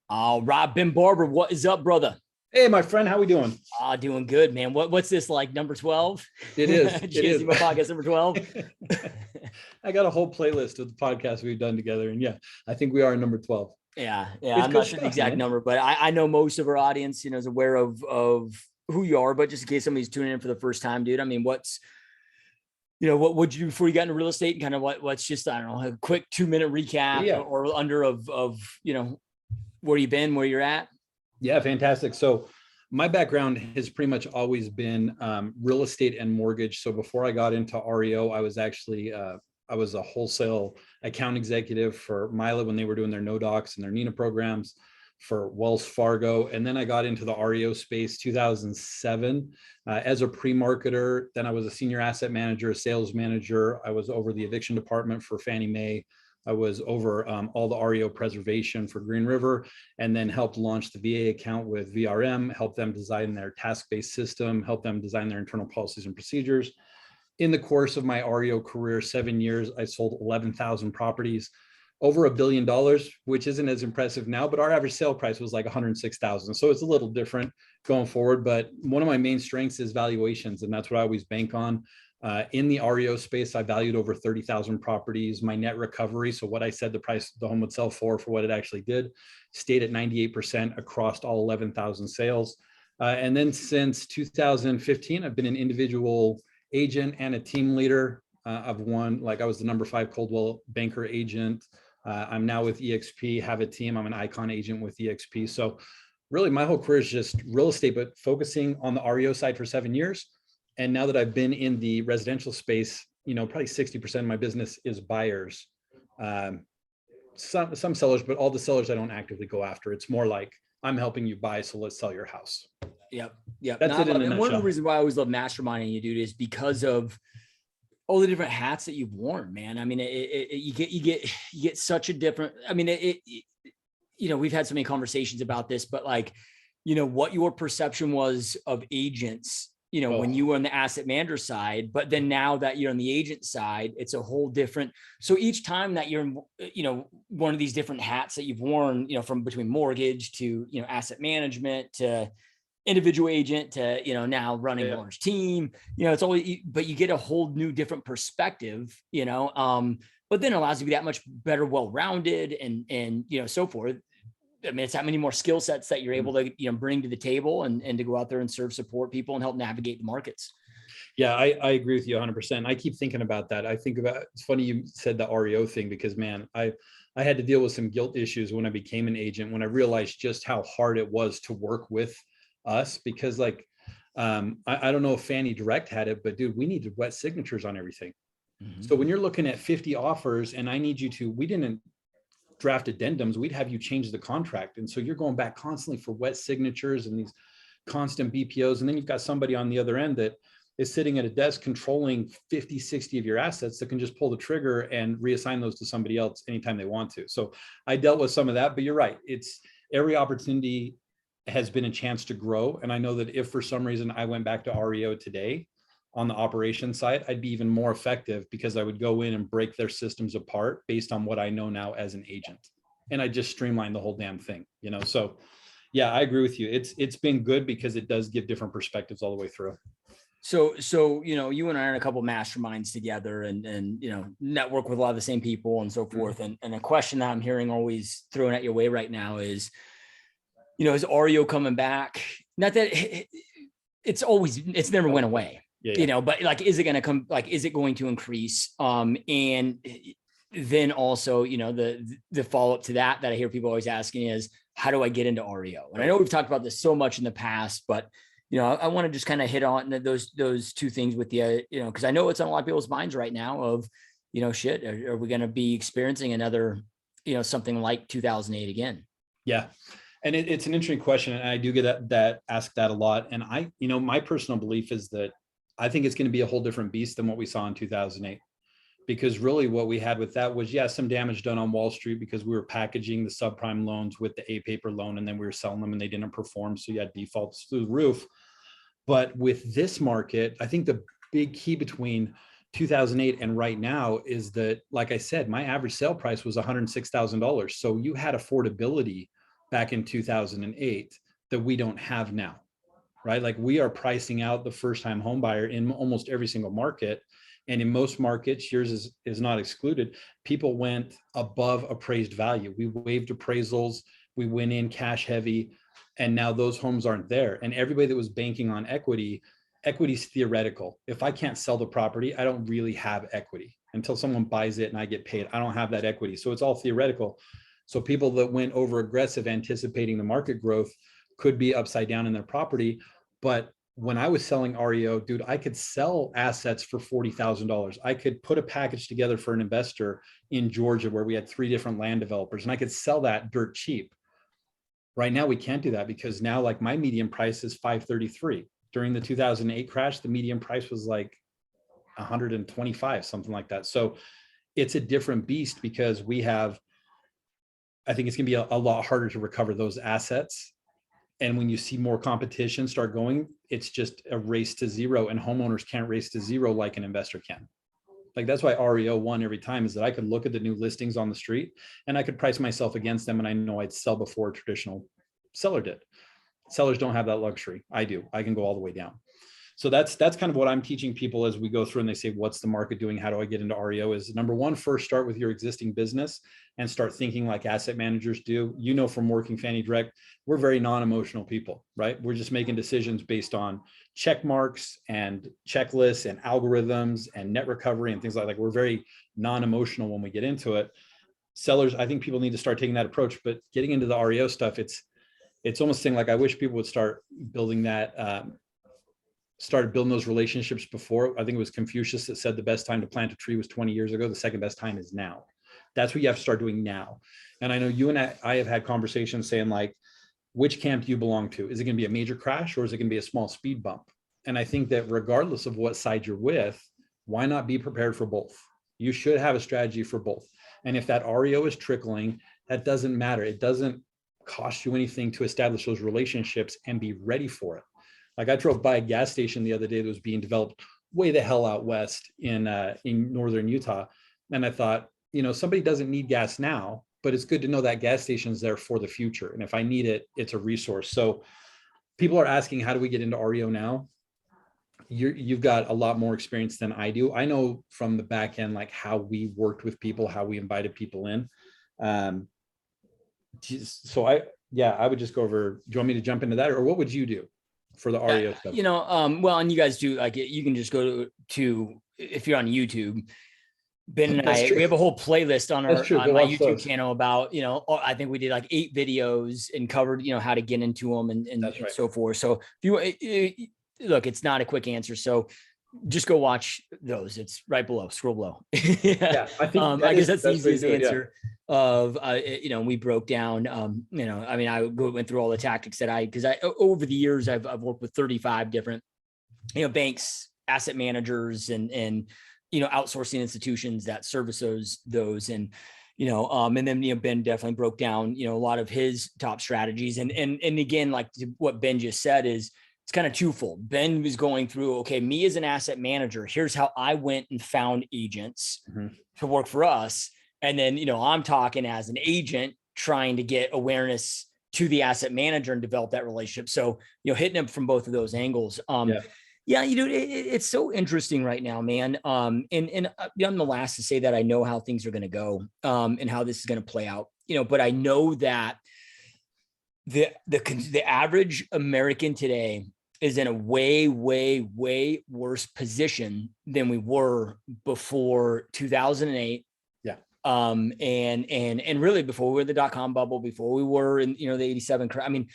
Rob Ben Barber, what is up, brother? Hey, my friend, how we doing? Doing good, man. What's this like? Number 12? It is. It is. GSD Mode Podcast number 12. I got a whole playlist of the podcasts we've done together, and yeah, I think we are number 12. Yeah. It's I'm good not sure the stuff, exact man. number, but I know most of our audience, is aware of who you are. But just in case somebody's tuning in for the first time, dude. I mean, what would you do before you got into real estate, and kind of what's just, I don't know, a quick 2-minute recap Yeah, or under of where you've been, where you're at. yeah, fantastic. So my background has pretty much always been real estate and mortgage. So before I got into REO, I was actually I was a wholesale account executive for Mila when they were doing their no docs and their Nina programs, for Wells Fargo. And then I got into the REO space 2007 as a pre-marketer. Then I was a senior asset manager, a sales manager. I was over the eviction department for Fannie Mae. I was over all the REO preservation for Green River, and then helped launch the VA account with VRM, helped them design their task-based system, helped them design their internal policies and procedures. In the course of my REO career, 7 years, I sold 11,000 properties, over $1 billion, which isn't as impressive now, but our average sale price was like 106,000. So it's a little different going forward. But one of my main strengths is valuations, and that's what I always bank on. In the REO space, I valued over 30,000 properties. My net recovery, so what I said the price the home would sell for what it actually did, stayed at 98% across all 11,000 sales. And then since 2015, I've been an individual agent and a team leader. I've won, like I was the number 5 Coldwell Banker agent. I'm now with EXP, have a team. I'm an Icon agent with EXP. So really my whole career is just real estate, but focusing on the REO side for 7 years. And now that I've been in the residential space, probably 60% of my business is buyers. Some sellers, but all the sellers I don't actively go after. It's more like, I'm helping you buy, so let's sell your house. Yep. Yep. That's it in a and one of the nutshell. reasons why I always love masterminding you, dude, is because of all the different hats that you've worn, man. I mean, you get such a different, I mean, we've had so many conversations about this, but like, what your perception was of agents, when you were on the asset manager side, but then now that you're on the agent side, it's a whole different. So each time that you're, one of these different hats that you've worn, from between mortgage to, asset management to individual agent to, now running a large team, it's always, but you get a whole new different perspective, but then it allows you to be that much better, well-rounded and, so forth. I mean, it's that many more skill sets that you're able to, bring to the table and to go out there and serve, support people and help navigate the markets. Yeah, I agree with you 100%. I keep thinking about that. I think about, it's funny you said the REO thing, because man, I had to deal with some guilt issues when I became an agent, when I realized just how hard it was to work with us, because like, I don't know if Fannie Direct had it, but dude, we needed wet signatures on everything. Mm-hmm. So when you're looking at 50 offers and I need you to, we didn't draft addendums, we'd have you change the contract. And so you're going back constantly for wet signatures and these constant BPOs. And then you've got somebody on the other end that is sitting at a desk controlling 50, 60 of your assets that can just pull the trigger and reassign those to somebody else anytime they want to. So I dealt with some of that, but you're right. It's every opportunity has been a chance to grow. And I know that if for some reason I went back to REO today on the operations side, I'd be even more effective because I would go in and break their systems apart based on what I know now as an agent. And I just streamline the whole damn thing, So yeah, I agree with you. It's been good because it does give different perspectives all the way through. So, you and I are in a couple of masterminds together and, network with a lot of the same people and so forth. Mm-hmm. And a question that I'm hearing always thrown at your way right now is, is REO coming back? Not that it's never went away. Yeah. But like, is it going to come, like, is it going to increase? And then also, the follow-up to that I hear people always asking is, how do I get into REO? And I know we've talked about this so much in the past, but, I want to just kind of hit on those two things with you, because I know it's on a lot of people's minds right now of, shit, are we going to be experiencing another, something like 2008 again? Yeah. And it's an interesting question. And I do get that asked that a lot. And my personal belief is that I think it's going to be a whole different beast than what we saw in 2008, because really what we had with that was, some damage done on Wall Street because we were packaging the subprime loans with the A-paper loan and then we were selling them and they didn't perform. So you had defaults through the roof. But with this market, I think the big key between 2008 and right now is that, like I said, my average sale price was $106,000. So you had affordability back in 2008 that we don't have now, right? Like we are pricing out the first-time home buyer in almost every single market. And in most markets, yours is not excluded. People went above appraised value. We waived appraisals. We went in cash heavy, and now those homes aren't there. And everybody that was banking on equity is theoretical. If I can't sell the property, I don't really have equity until someone buys it and I get paid. I don't have that equity. So it's all theoretical. So people that went over aggressive anticipating the market growth could be upside down in their property. But when I was selling REO, dude, I could sell assets for $40,000. I could put a package together for an investor in Georgia where we had 3 different land developers, and I could sell that dirt cheap. Right now, we can't do that because now, like, my median price is 533. During the 2008 crash, the median price was like 125, something like that. So it's a different beast because I think it's gonna be a lot harder to recover those assets. And when you see more competition start going, it's just a race to zero, and homeowners can't race to zero like an investor can. Like that's why REO won every time, is that I could look at the new listings on the street and I could price myself against them, and I know I'd sell before a traditional seller did. Sellers don't have that luxury. I do. I can go all the way down. So that's kind of what I'm teaching people as we go through and they say, what's the market doing? How do I get into REO? Is number one, first start with your existing business and start thinking like asset managers do. You know, from working Fannie Direct, we're very non-emotional people, right? We're just making decisions based on check marks and checklists and algorithms and net recovery and things like that. We're very non-emotional when we get into it. Sellers, I think people need to start taking that approach, but getting into the REO stuff, it's almost saying like, I wish people would start building that, started building those relationships before. I think it was Confucius that said the best time to plant a tree was 20 years ago. The second best time is now. That's what you have to start doing now. And I know you and I have had conversations saying like, which camp do you belong to? Is it going to be a major crash or is it going to be a small speed bump? And I think that regardless of what side you're with, why not be prepared for both? You should have a strategy for both. And if that REO is trickling, that doesn't matter. It doesn't cost you anything to establish those relationships and be ready for it. Like I drove by a gas station the other day that was being developed way the hell out west in northern Utah. And I thought, you know, somebody doesn't need gas now, but it's good to know that gas station is there for the future. And if I need it, it's a resource. So people are asking, how do we get into REO now? You've got a lot more experience than I do. I know from the back end, like how we worked with people, how we invited people in. So I would just go over, do you want me to jump into that or what would you do for the REO stuff? You know, well, and you guys do like, you can just go to if you're on YouTube, Ben and we have a whole playlist on on my YouTube channel about, you know, I think we did like 8 videos and covered, you know, how to get into them and so forth. So if you look, it's not a quick answer. So just go watch those. It's right below, scroll below. Yeah, I think I guess that's the easiest answer of, you know, we broke down, you know, I mean, I went through all the tactics that because over the years, I've worked with 35 different, you know, banks, asset managers, and, you know, outsourcing institutions that service those. And, you know, and then, you know, Ben definitely broke down, you know, a lot of his top strategies. And again, like what Ben just said is, it's kind of twofold. Ben was going through, okay, me as an asset manager, here's how I went and found agents to work for us. And then, you know, I'm talking as an agent trying to get awareness to the asset manager and develop that relationship. So, you know, hitting him from both of those angles. Yeah, you know, it's so interesting right now, man. And I'm the last to say that I know how things are going to go and how this is going to play out, you know, but I know that the average American today is in a way worse position than we were before 2008. Yeah. And really before we were the .com bubble, before we were in, you know, the 87. I mean,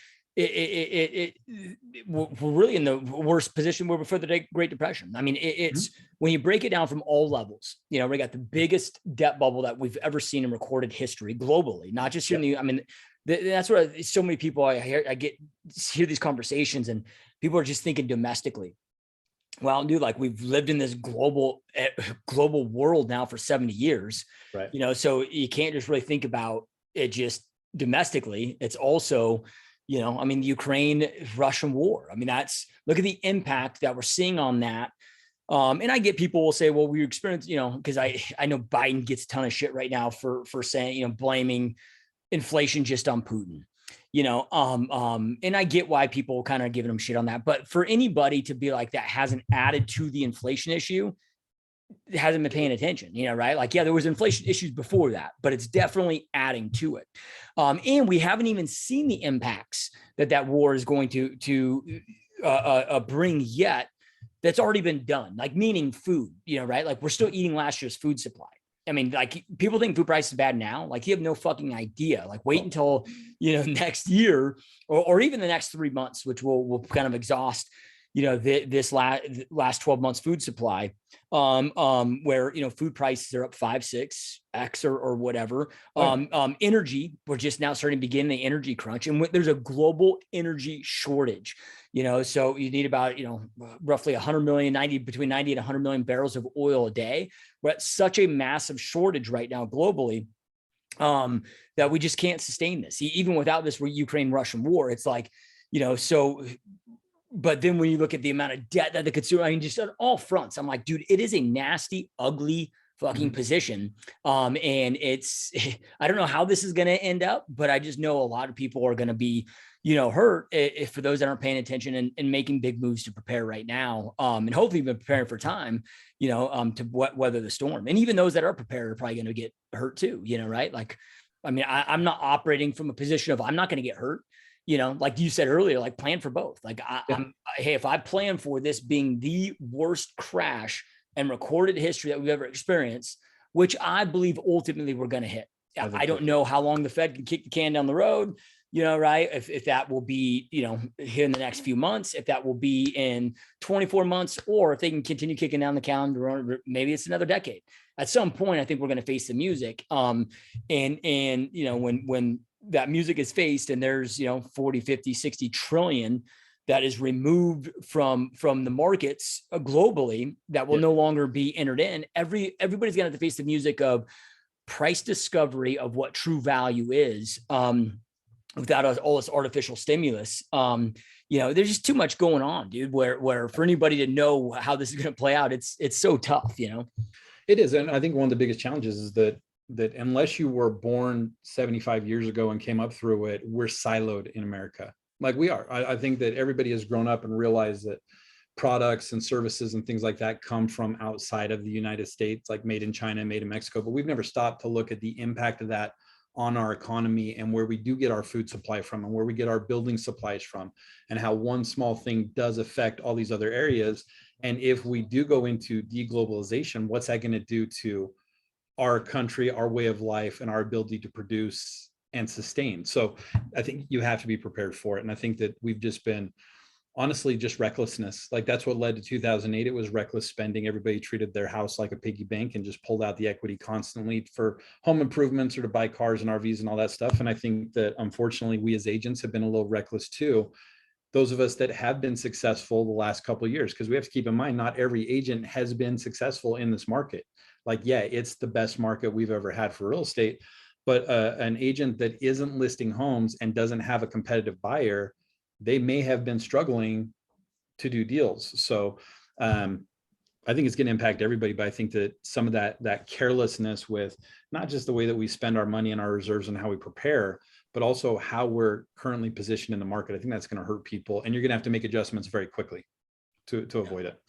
we're really in the worst position we were before the Great Depression. I mean, it's when you break it down from all levels, you know, we got the biggest debt bubble that we've ever seen in recorded history globally, not just here in the, I mean, that's what so many people I hear these conversations and people are just thinking domestically. Well, dude, like we've lived in this global world now for 70 years, right? You know, so you can't just really think about it just domestically. It's also, you know, I mean, the Ukraine-Russian war. I mean, look at the impact that we're seeing on that. And I get people will say, well, we experienced, you know, because I know Biden gets a ton of shit right now for saying, you know, blaming inflation just on Putin. And I get why people kind of giving them shit on that, but for anybody to be like that hasn't added to the inflation issue, hasn't been paying attention, right? Like, yeah, there was inflation issues before that, but it's definitely adding to it. And we haven't even seen the impacts that war is going to bring yet. That's already been done, like meaning food, right? Like we're still eating last year's food supply. I mean, like people think food price is bad now. Like you have no fucking idea. Like wait until, next year or even the next 3 months, which will kind of exhaust, this last 12 months food supply, where, food prices are up 5-6x or whatever. Energy, we're just now starting to begin the energy crunch, and there's a global energy shortage, so you need about, roughly 100 million, between 90 and 100 million barrels of oil a day. We're at such a massive shortage right now globally, that we just can't sustain this. Even without this Ukraine-Russian war, it's like, so. But then when you look at the amount of debt that the consumer, I mean, just on all fronts, I'm like, dude, it is a nasty, ugly fucking position. And it's, I don't know how this is going to end up, but I just know a lot of people are going to be, hurt if for those that aren't paying attention and making big moves to prepare right now. And hopefully been preparing for time, to weather the storm. And even those that are prepared are probably going to get hurt too, right? Like, I mean, I'm not operating from a position of I'm not going to get hurt. Like you said earlier, like plan for both. Like hey, if I plan for this being the worst crash in recorded history that we've ever experienced, which I believe ultimately we're going to hit. I don't know how long the Fed can kick the can down the road, right? If that will be, here in the next few months, if that will be in 24 months, or if they can continue kicking down the calendar, maybe it's another decade. At some point, I think we're going to face the music. And when that music is faced and there's 40, 50, 60 trillion that is removed from the markets globally that will no longer be entered in, everybody's going to have to face the music of price discovery of what true value is, without all this artificial stimulus. There's just too much going on, dude, where for anybody to know how this is going to play out, it's so tough. It is. And I think one of the biggest challenges is that unless you were born 75 years ago and came up through it, we're siloed in America. Like we are. I think that everybody has grown up and realized that products and services and things like that come from outside of the United States, like made in China, made in Mexico. But we've never stopped to look at the impact of that on our economy and where we do get our food supply from and where we get our building supplies from, and how one small thing does affect all these other areas. And if we do go into deglobalization, what's that going to do to our country, our way of life, and our ability to produce and sustain? So I think you have to be prepared for it. And I think that we've just been, honestly, just recklessness. Like that's what led to 2008. It was reckless spending. Everybody treated their house like a piggy bank and just pulled out the equity constantly for home improvements or to buy cars and RVs and all that stuff. And I think that unfortunately we as agents have been a little reckless too. Those of us that have been successful the last couple of years, because we have to keep in mind, not every agent has been successful in this market. Like, yeah, it's the best market we've ever had for real estate, but an agent that isn't listing homes and doesn't have a competitive buyer, they may have been struggling to do deals. So I think it's going to impact everybody, but I think that some of that carelessness with not just the way that we spend our money and our reserves and how we prepare, but also how we're currently positioned in the market, I think that's going to hurt people, and you're going to have to make adjustments very quickly to avoid it.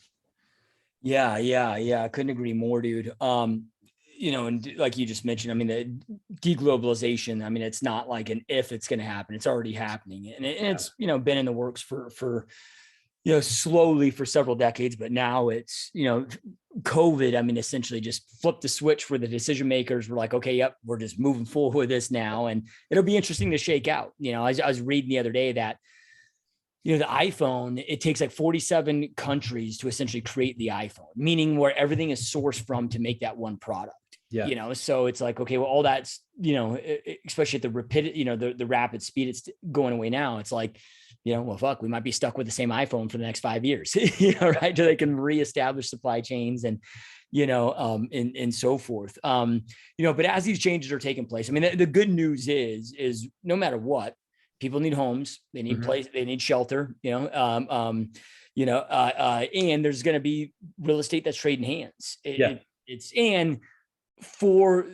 Yeah. I couldn't agree more, dude. And like you just mentioned, I mean, the deglobalization, I mean, it's not like an if it's going to happen, it's already happening. And it's, been in the works for slowly for several decades, but now it's, COVID, I mean, essentially just flipped the switch for the decision makers. We're like, okay, yep, we're just moving forward with this now. And it'll be interesting to shake out. I was reading the other day that, the iPhone, it takes like 47 countries to essentially create the iPhone, meaning where everything is sourced from to make that one product. Yeah. So it's like, okay, well, all that's, especially at the rapid, the rapid speed it's going away now. It's like, well, fuck, we might be stuck with the same iPhone for the next 5 years, right? So they can reestablish supply chains and, and so forth. But as these changes are taking place, I mean, the good news is no matter what, people need homes, they need place, they need shelter, and there's going to be real estate that's trading hands. And for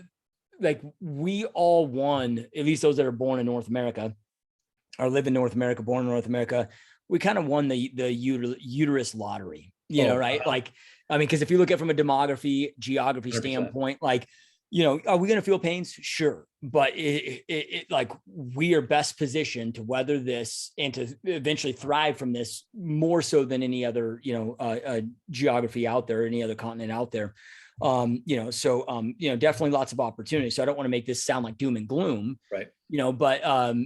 like, we all won, at least those that are born in North America, or live in North America, born in North America, we kind of won the uterus lottery, you know, right? Like, I mean, because if you look at it from a demography, geography 100%. standpoint, like, you know, are we going to feel pains? Sure. But like we are best positioned to weather this and to eventually thrive from this more so than any other, you know, geography out there, any other continent out there. You know, so, you know, definitely lots of opportunity. So I don't want to make this sound like doom and gloom, Right. you know, but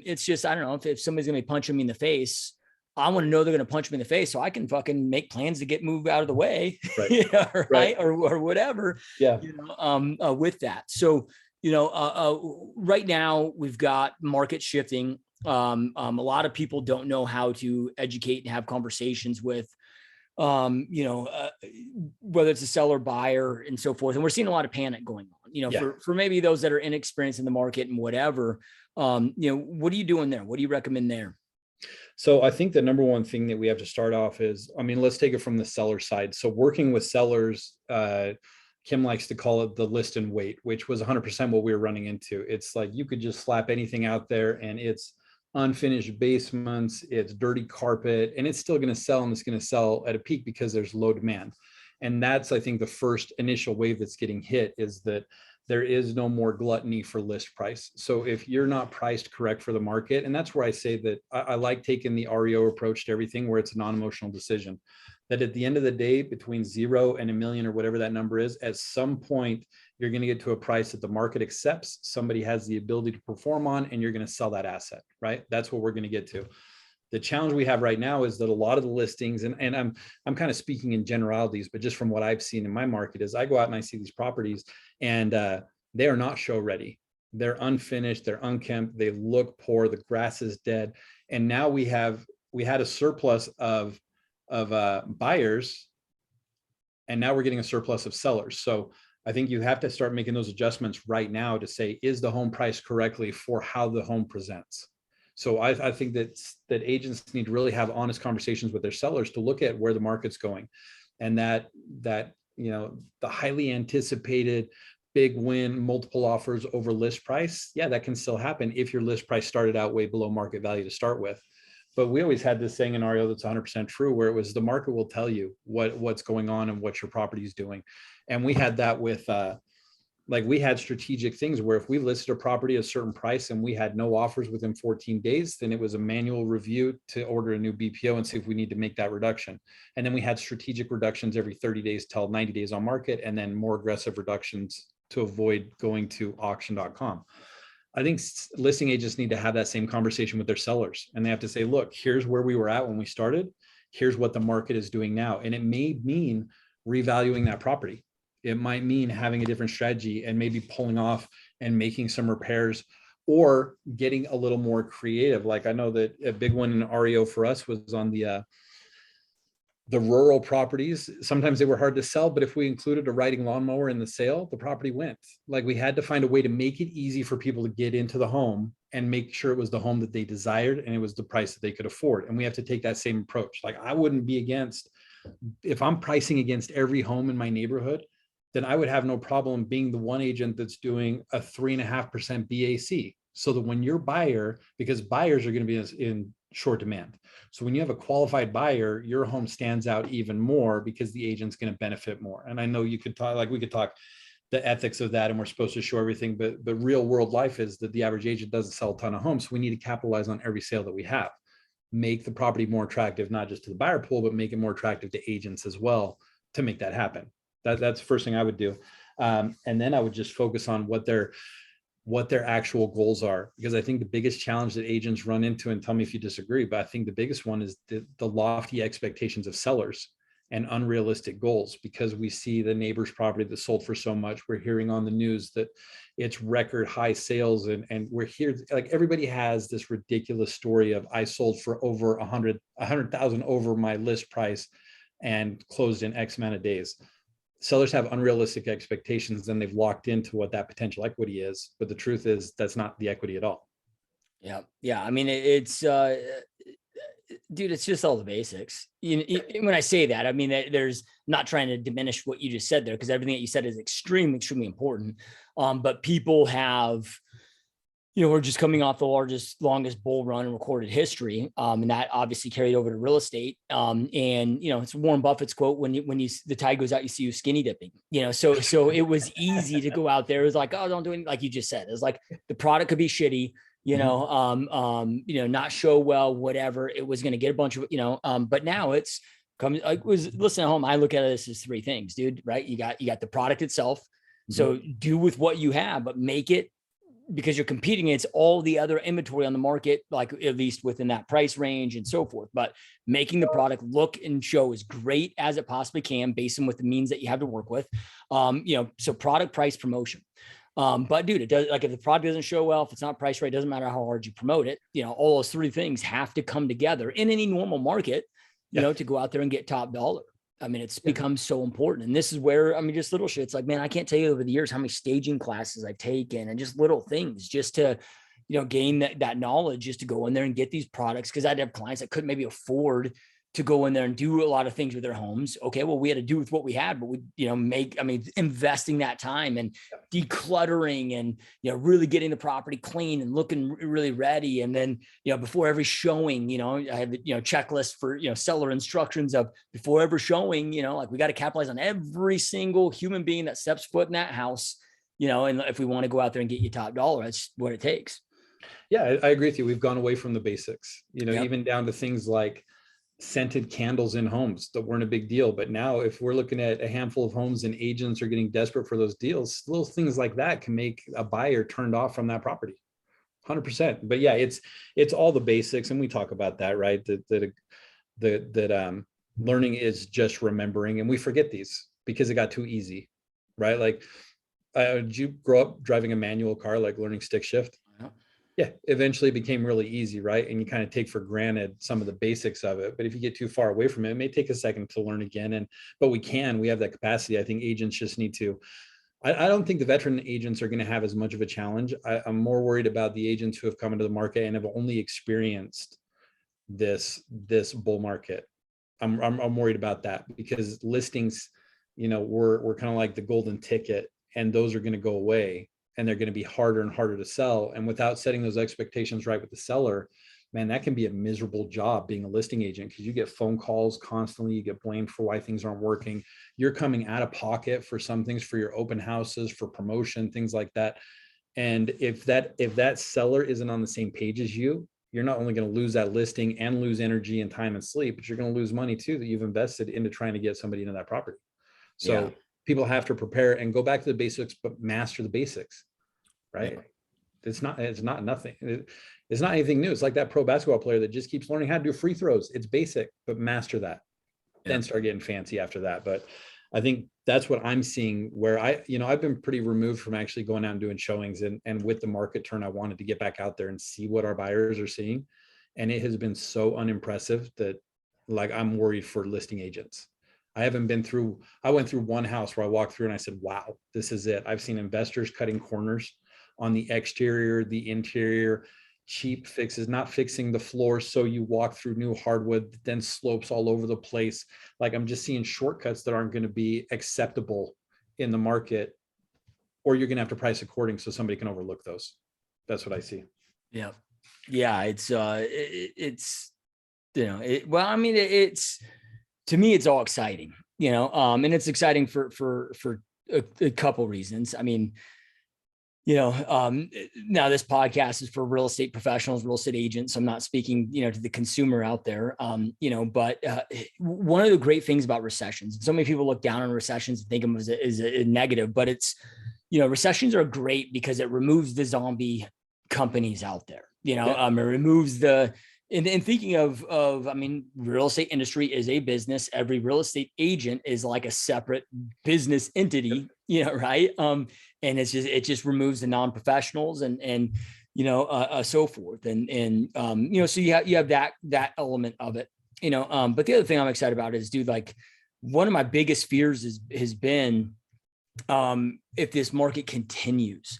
it's just, I don't know if somebody's going to be punching me in the face, I want to know they're going to punch me in the face so I can fucking make plans to get moved out of the way, Right. yeah, right? Right. Or whatever, Yeah. you know, with that. So, you know, right now we've got market shifting. A lot of people don't know how to educate and have conversations with, you know, whether it's a seller, buyer, and so forth. And we're seeing a lot of panic going on, you know, for maybe those that are inexperienced in the market and whatever. You know, what are you doing there? What do you recommend there? So I think the number one thing that we have to start off is, I mean, let's take it from the seller side. So working with sellers, Kim likes to call it the list and wait, which was 100% what we were running into. It's like you could just slap anything out there and it's unfinished basements, it's dirty carpet, and it's still going to sell, and it's going to sell at a peak because there's low demand. And that's, I think, the first initial wave that's getting hit is that there is no more gluttony for list price. So if you're not priced correct for the market, and that's where I say that I like taking the REO approach to everything, where it's a non-emotional decision, that at the end of the day, between 0 and $1 million or whatever that number is, at some point, you're going to get to a price that the market accepts, somebody has the ability to perform on, and you're going to sell that asset, right? That's what we're going to get to. The challenge we have right now is that a lot of the listings, and I'm kind of speaking in generalities, but just from what I've seen in my market, is I go out and I see these properties and they are not show ready. They're unfinished, they're unkempt, they look poor, the grass is dead. And now we had a surplus of buyers, and now we're getting a surplus of sellers. So I think you have to start making those adjustments right now to say, is the home priced correctly for how the home presents? So I think that agents need to really have honest conversations with their sellers to look at where the market's going, and that you know, the highly anticipated big win, multiple offers over list price, yeah, that can still happen if your list price started out way below market value to start with. But we always had this saying in REO that's 100% true, where it was the market will tell you what's going on and what your property is doing. And we had that with like we had strategic things where if we listed a property at a certain price and we had no offers within 14 days, then it was a manual review to order a new BPO and see if we need to make that reduction. And then we had strategic reductions every 30 days till 90 days on market, and then more aggressive reductions to avoid going to auction.com. I think listing agents need to have that same conversation with their sellers, and they have to say, look, here's where we were at when we started. Here's what the market is doing now. And it may mean revaluing that property. It might mean having a different strategy and maybe pulling off and making some repairs, or getting a little more creative. Like I know that a big one in REO for us was on the rural properties. Sometimes they were hard to sell, but if we included a riding lawnmower in the sale, the property went. Like we had to find a way to make it easy for people to get into the home and make sure it was the home that they desired and it was the price that they could afford. And we have to take that same approach. Like I wouldn't be against, if I'm pricing against every home in my neighborhood, then I would have no problem being the one agent that's doing a 3.5% BAC. So that when your buyer, because buyers are going to be in short demand. So when you have a qualified buyer, your home stands out even more because the agent's going to benefit more. And I know you could talk, like we could talk the ethics of that, and we're supposed to show everything, but real world life is that the average agent doesn't sell a ton of homes. So we need to capitalize on every sale that we have, make the property more attractive, not just to the buyer pool, but make it more attractive to agents as well to make that happen. That's the first thing I would do. And then I would just focus on what their actual goals are, because I think the biggest challenge that agents run into, and tell me if you disagree, but I think the biggest one is the lofty expectations of sellers and unrealistic goals, because we see the neighbor's property that sold for so much. We're hearing on the news that it's record high sales, and we're here, like everybody has this ridiculous story of I sold for over 100,000 over my list price and closed in X amount of days. Sellers have unrealistic expectations, and they've locked into what that potential equity is. But the truth is that's not the equity at all. Yeah. Yeah. I mean, it's, dude, it's just all the basics. When I say that, I mean, there's not trying to diminish what you just said there, because everything that you said is extremely, extremely important. But people have we're just coming off the longest bull run in recorded history. And that obviously carried over to real estate. And, it's Warren Buffett's quote, when the tide goes out, you see you skinny dipping, so it was easy to go out there. It was like, oh, don't do anything. Like you just said, it's like the product could be shitty, not show well, whatever. It was going to get a bunch of, but now it's listen at home. I look at this as three things, dude, right? You got the product itself. So do with what you have, but make it, because you're competing against all the other inventory on the market, like at least within that price range and so forth. But making the product look and show as great as it possibly can, based on what the means that you have to work with. So product, price, promotion. But dude, it does, like if the product doesn't show well, if it's not priced right, it doesn't matter how hard you promote it. All those three things have to come together in any normal market, to go out there and get top dollar. I mean, it's become so important. And this is where, just little shit. It's like, man, I can't tell you over the years how many staging classes I've taken and just little things just to, gain that knowledge, just to go in there and get these products. Cause I'd have clients that couldn't maybe afford to go in there and do a lot of things with their homes. Okay. Well, we had to do with what we had, but we, investing that time and decluttering and, really getting the property clean and looking really ready. And then, before every showing, I have, checklist for, seller instructions of before every showing, like we got to capitalize on every single human being that steps foot in that house, and if we want to go out there and get you top dollar, that's what it takes. Yeah, I agree with you. We've gone away from the basics, even down to things like scented candles in homes that weren't a big deal. But now if we're looking at a handful of homes and agents are getting desperate for those deals, little things like that can make a buyer turned off from that property. 100%. But yeah, it's all the basics. And we talk about that, right? That learning is just remembering, and we forget these because it got too easy, right? Like, did you grow up driving a manual car, like learning stick shift? Yeah, eventually it became really easy, right? And you kind of take for granted some of the basics of it. But if you get too far away from it, it may take a second to learn again. But we have that capacity. I think agents just need to. I don't think the veteran agents are going to have as much of a challenge. I'm more worried about the agents who have come into the market and have only experienced this bull market. I'm worried about that, because listings, we're kind of like the golden ticket, and those are going to go away. And they're going to be harder and harder to sell. And without setting those expectations right with the seller, man, that can be a miserable job being a listing agent, because you get phone calls constantly. You get blamed for why things aren't working. You're coming out of pocket for some things, for your open houses, for promotion, things like that. And if that seller isn't on the same page as you, you're not only going to lose that listing and lose energy and time and sleep, but you're going to lose money too that you've invested into trying to get somebody into that property. So people have to prepare and go back to the basics, but master the basics, right? It's not nothing. It's not anything new. It's like that pro basketball player that just keeps learning how to do free throws. It's basic, but master that, then start getting fancy after that. But I think that's what I'm seeing, where I've been pretty removed from actually going out and doing showings, and with the market turn, I wanted to get back out there and see what our buyers are seeing. And it has been so unimpressive that, like, I'm worried for listing agents. I went through one house where I walked through and I said, wow, this is it. I've seen investors cutting corners on the exterior, the interior, cheap fixes, not fixing the floor. So you walk through new hardwood, then slopes all over the place. Like, I'm just seeing shortcuts that aren't going to be acceptable in the market, or you're going to have to price according so somebody can overlook those. That's what I see. Yeah. Yeah. It's to me, it's all exciting, and it's exciting for a couple reasons. Now this podcast is for real estate professionals, real estate agents. I'm not speaking, to the consumer out there. But one of the great things about recessions, so many people look down on recessions and think of them as a negative, but it's, recessions are great because it removes the zombie companies out there. It removes and thinking of, real estate industry is a business. Every real estate agent is like a separate business entity, right? And it just removes the non-professionals and so forth. So you have that element of it, but the other thing I'm excited about is, dude, like, one of my biggest fears has been, if this market continues,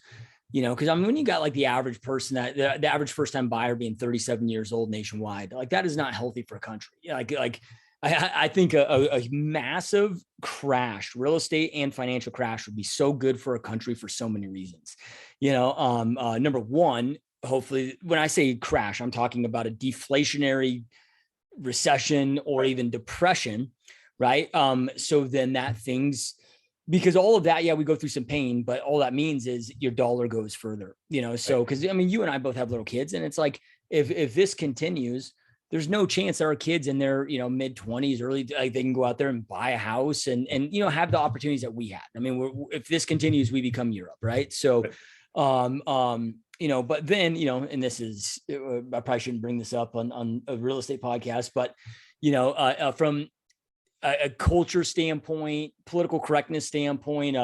because when you got like the average person, the average first time buyer being 37 years old nationwide, like, that is not healthy for a country. I think a massive crash, real estate and financial crash, would be so good for a country for so many reasons. Number one, hopefully when I say crash, I'm talking about a deflationary recession or even depression, right? So then that things, because all of that, yeah, we go through some pain, but all that means is your dollar goes further, so, cause I mean, you and I both have little kids, and it's like, if this continues, there's no chance that our kids in their, mid 20s, early, like they can go out there and buy a house and, have the opportunities that we had. I mean, if this continues, we become Europe. Right. So, but then, and this is, I probably shouldn't bring this up on a real estate podcast, but, from a culture standpoint, political correctness standpoint,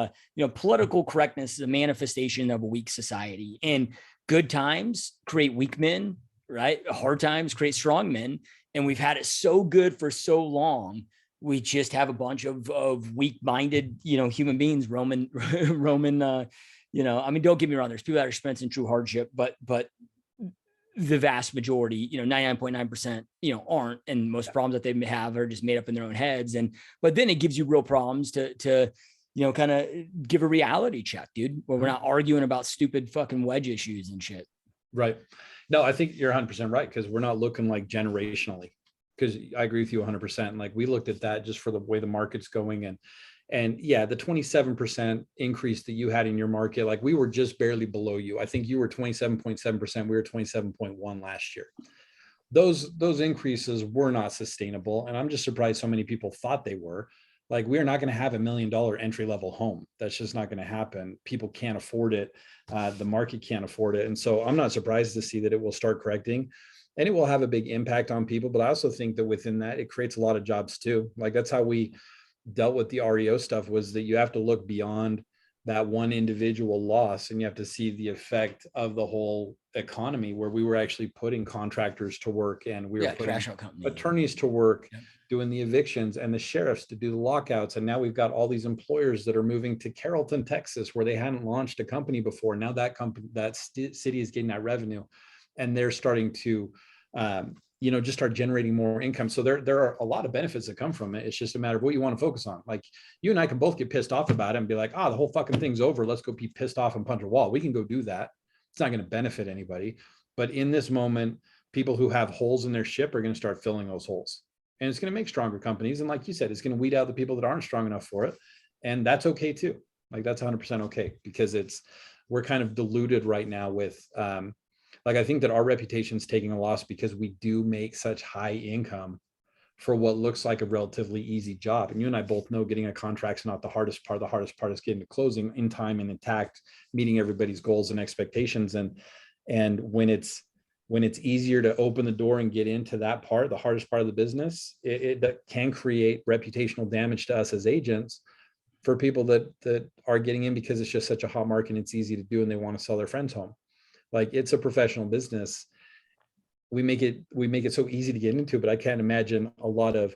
political correctness is a manifestation of a weak society, and good times create weak men, right? Hard times create strong men. And we've had it so good for so long. We just have a bunch of weak-minded, human beings roaming, I mean, don't get me wrong. There's people that are experiencing true hardship, but the vast majority, 99.9%, aren't. And most problems that they have are just made up in their own heads. But then it gives you real problems to kind of give a reality check, dude, where we're not arguing about stupid fucking wedge issues and shit. Right. No, I think you're 100% right. Cause we're not looking like generationally, because I agree with you 100%. Like we looked at that just for the way the market's going, and yeah, the 27% increase that you had in your market, like we were just barely below you. I think you were 27.7%. We were 27.1 last year. Those increases were not sustainable. And I'm just surprised so many people thought they were. Like, we're not going to have $1 million entry-level home. That's just not going to happen. People can't afford it. The market can't afford it. And so I'm not surprised to see that it will start correcting, and it will have a big impact on people. But I also think that within that, it creates a lot of jobs too. Like, that's how we dealt with the REO stuff, was that you have to look beyond that one individual loss, and you have to see the effect of the whole economy, where we were actually putting contractors to work, and we were putting attorneys to work, doing the evictions, and the sheriffs to do the lockouts. And now we've got all these employers that are moving to Carrollton, Texas, where they hadn't launched a company before. Now that city is getting that revenue, and they're starting to just start generating more income. So there are a lot of benefits that come from it. It's just a matter of what you want to focus on. Like, you and I can both get pissed off about it and be like, the whole fucking thing's over. Let's go be pissed off and punch a wall. We can go do that. It's not going to benefit anybody. But in this moment, people who have holes in their ship are going to start filling those holes. And it's going to make stronger companies. And like you said, it's going to weed out the people that aren't strong enough for it. And that's okay too. Like, that's 100% okay, because we're kind of diluted right now with, I think that our reputation is taking a loss because we do make such high income for what looks like a relatively easy job. And you and I both know getting a contract's not the hardest part. The hardest part is getting to closing in time and intact, meeting everybody's goals and expectations. And when it's easier to open the door and get into that part, the hardest part of the business, that can create reputational damage to us as agents for people that are getting in because it's just such a hot market and it's easy to do, and they want to sell their friend's home. Like, it's a professional business. We make it so easy to get into, but I can't imagine a lot of,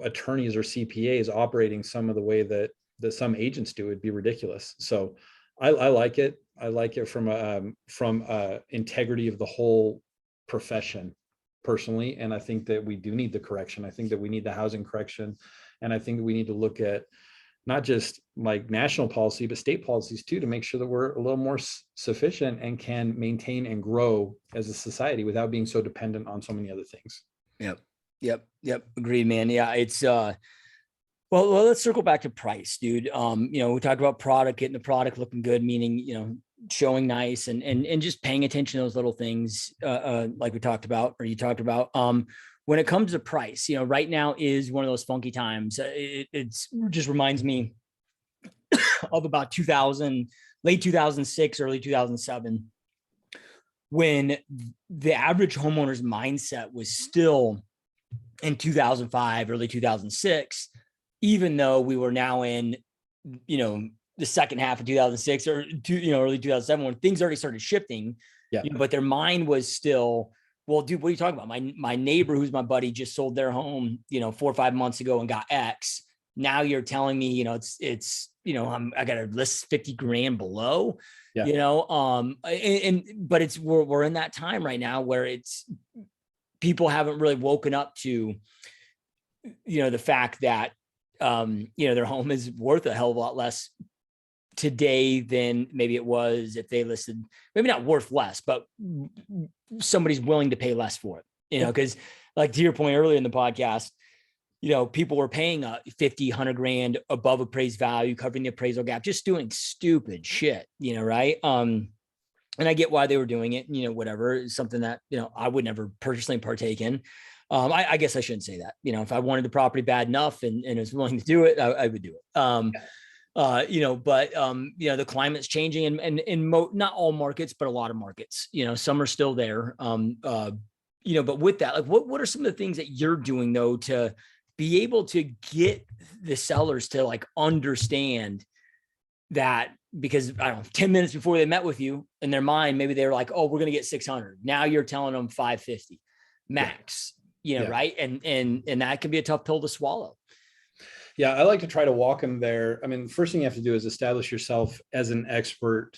attorneys or CPAs operating some of the way that some agents do. It'd be ridiculous. So I like it. I like it from integrity of the whole profession personally. And I think that we do need the correction. I think that we need the housing correction. And I think that we need to look at not just like national policy, but state policies too, to make sure that we're a little more sufficient and can maintain and grow as a society without being so dependent on so many other things. Yep. Agreed, man. Yeah. It's, well, let's circle back to price, dude. We talked about product, getting the product looking good, meaning, showing nice and just paying attention to those little things, like we talked about, or you talked about. When it comes to price, right now is one of those funky times. It just reminds me of about 2000, late 2006, early 2007, when the average homeowner's mindset was still in 2005, early 2006, even though we were now in, the second half of 2006 or early 2007, when things already started shifting. Yeah. But their mind was still, well, dude, what are you talking about? My neighbor, who's my buddy, just sold their home, 4 or 5 months ago and got X. Now you're telling me, it's I got to list 50 grand below, but we're in that time right now where people haven't really woken up to, the fact that, their home is worth a hell of a lot less today than maybe it was if they listed, maybe not worth less, but somebody's willing to pay less for it, because like to your point earlier in the podcast, people were paying 50, 100 grand above appraised value, covering the appraisal gap, just doing stupid shit, right? And I get why they were doing it, whatever. It's something that, I would never personally partake in. I guess I shouldn't say that, if I wanted the property bad enough and was willing to do it, I would do it. But the climate's changing and in not all markets, but a lot of markets, some are still there. But with that, like what are some of the things that you're doing though, to be able to get the sellers to like understand that, because I don't know, 10 minutes before they met with you in their mind, maybe they were like, oh, we're going to get 600. Now you're telling them 550 max, right. And that can be a tough pill to swallow. Yeah, I like to try to walk them there. I mean, the first thing you have to do is establish yourself as an expert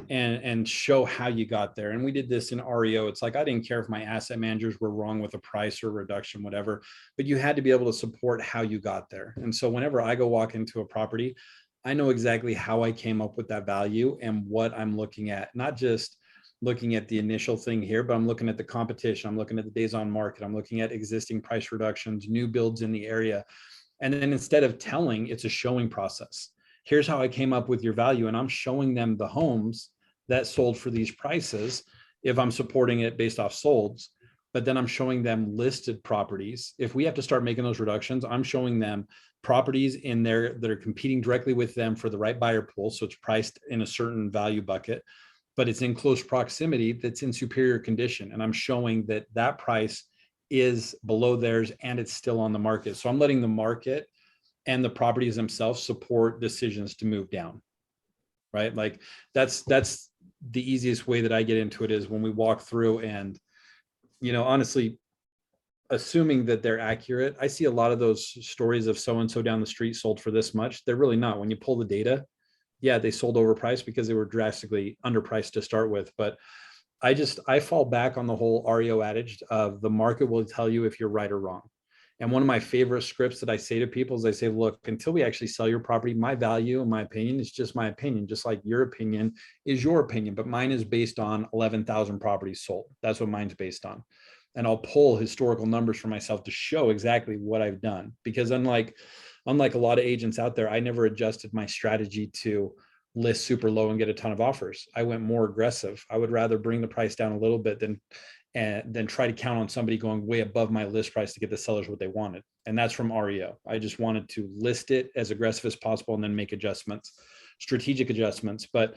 and show how you got there. And we did this in REO. It's like, I didn't care if my asset managers were wrong with a price or reduction, whatever, but you had to be able to support how you got there. And so whenever I go walk into a property, I know exactly how I came up with that value and what I'm looking at, not just looking at the initial thing here, but I'm looking at the competition. I'm looking at the days on market. I'm looking at existing price reductions, new builds in the area. And then instead of telling, it's a showing process. Here's how I came up with your value. And I'm showing them the homes that sold for these prices if I'm supporting it based off solds. But then I'm showing them listed properties. If we have to start making those reductions, I'm showing them properties in there that are competing directly with them for the right buyer pool. So it's priced in a certain value bucket, but it's in close proximity that's in superior condition. And I'm showing that that price is below theirs and it's still on the market. So I'm letting the market and the properties themselves support decisions to move down, right? Like that's the easiest way that I get into it is when we walk through and, honestly, assuming that they're accurate. I see a lot of those stories of so-and-so down the street sold for this much. They're really not. When you pull the data, yeah, they sold overpriced because they were drastically underpriced to start with. But I fall back on the whole REO adage of the market will tell you if you're right or wrong. And one of my favorite scripts that I say to people is I say, look, until we actually sell your property, my value and my opinion is just my opinion, just like your opinion is your opinion, but mine is based on 11,000 properties sold. That's what mine's based on. And I'll pull historical numbers for myself to show exactly what I've done. Because unlike a lot of agents out there, I never adjusted my strategy to list super low and get a ton of offers. I went more aggressive. I would rather bring the price down a little bit than try to count on somebody going way above my list price to get the sellers what they wanted. And that's from REO. I just wanted to list it as aggressive as possible and then make adjustments, strategic adjustments. But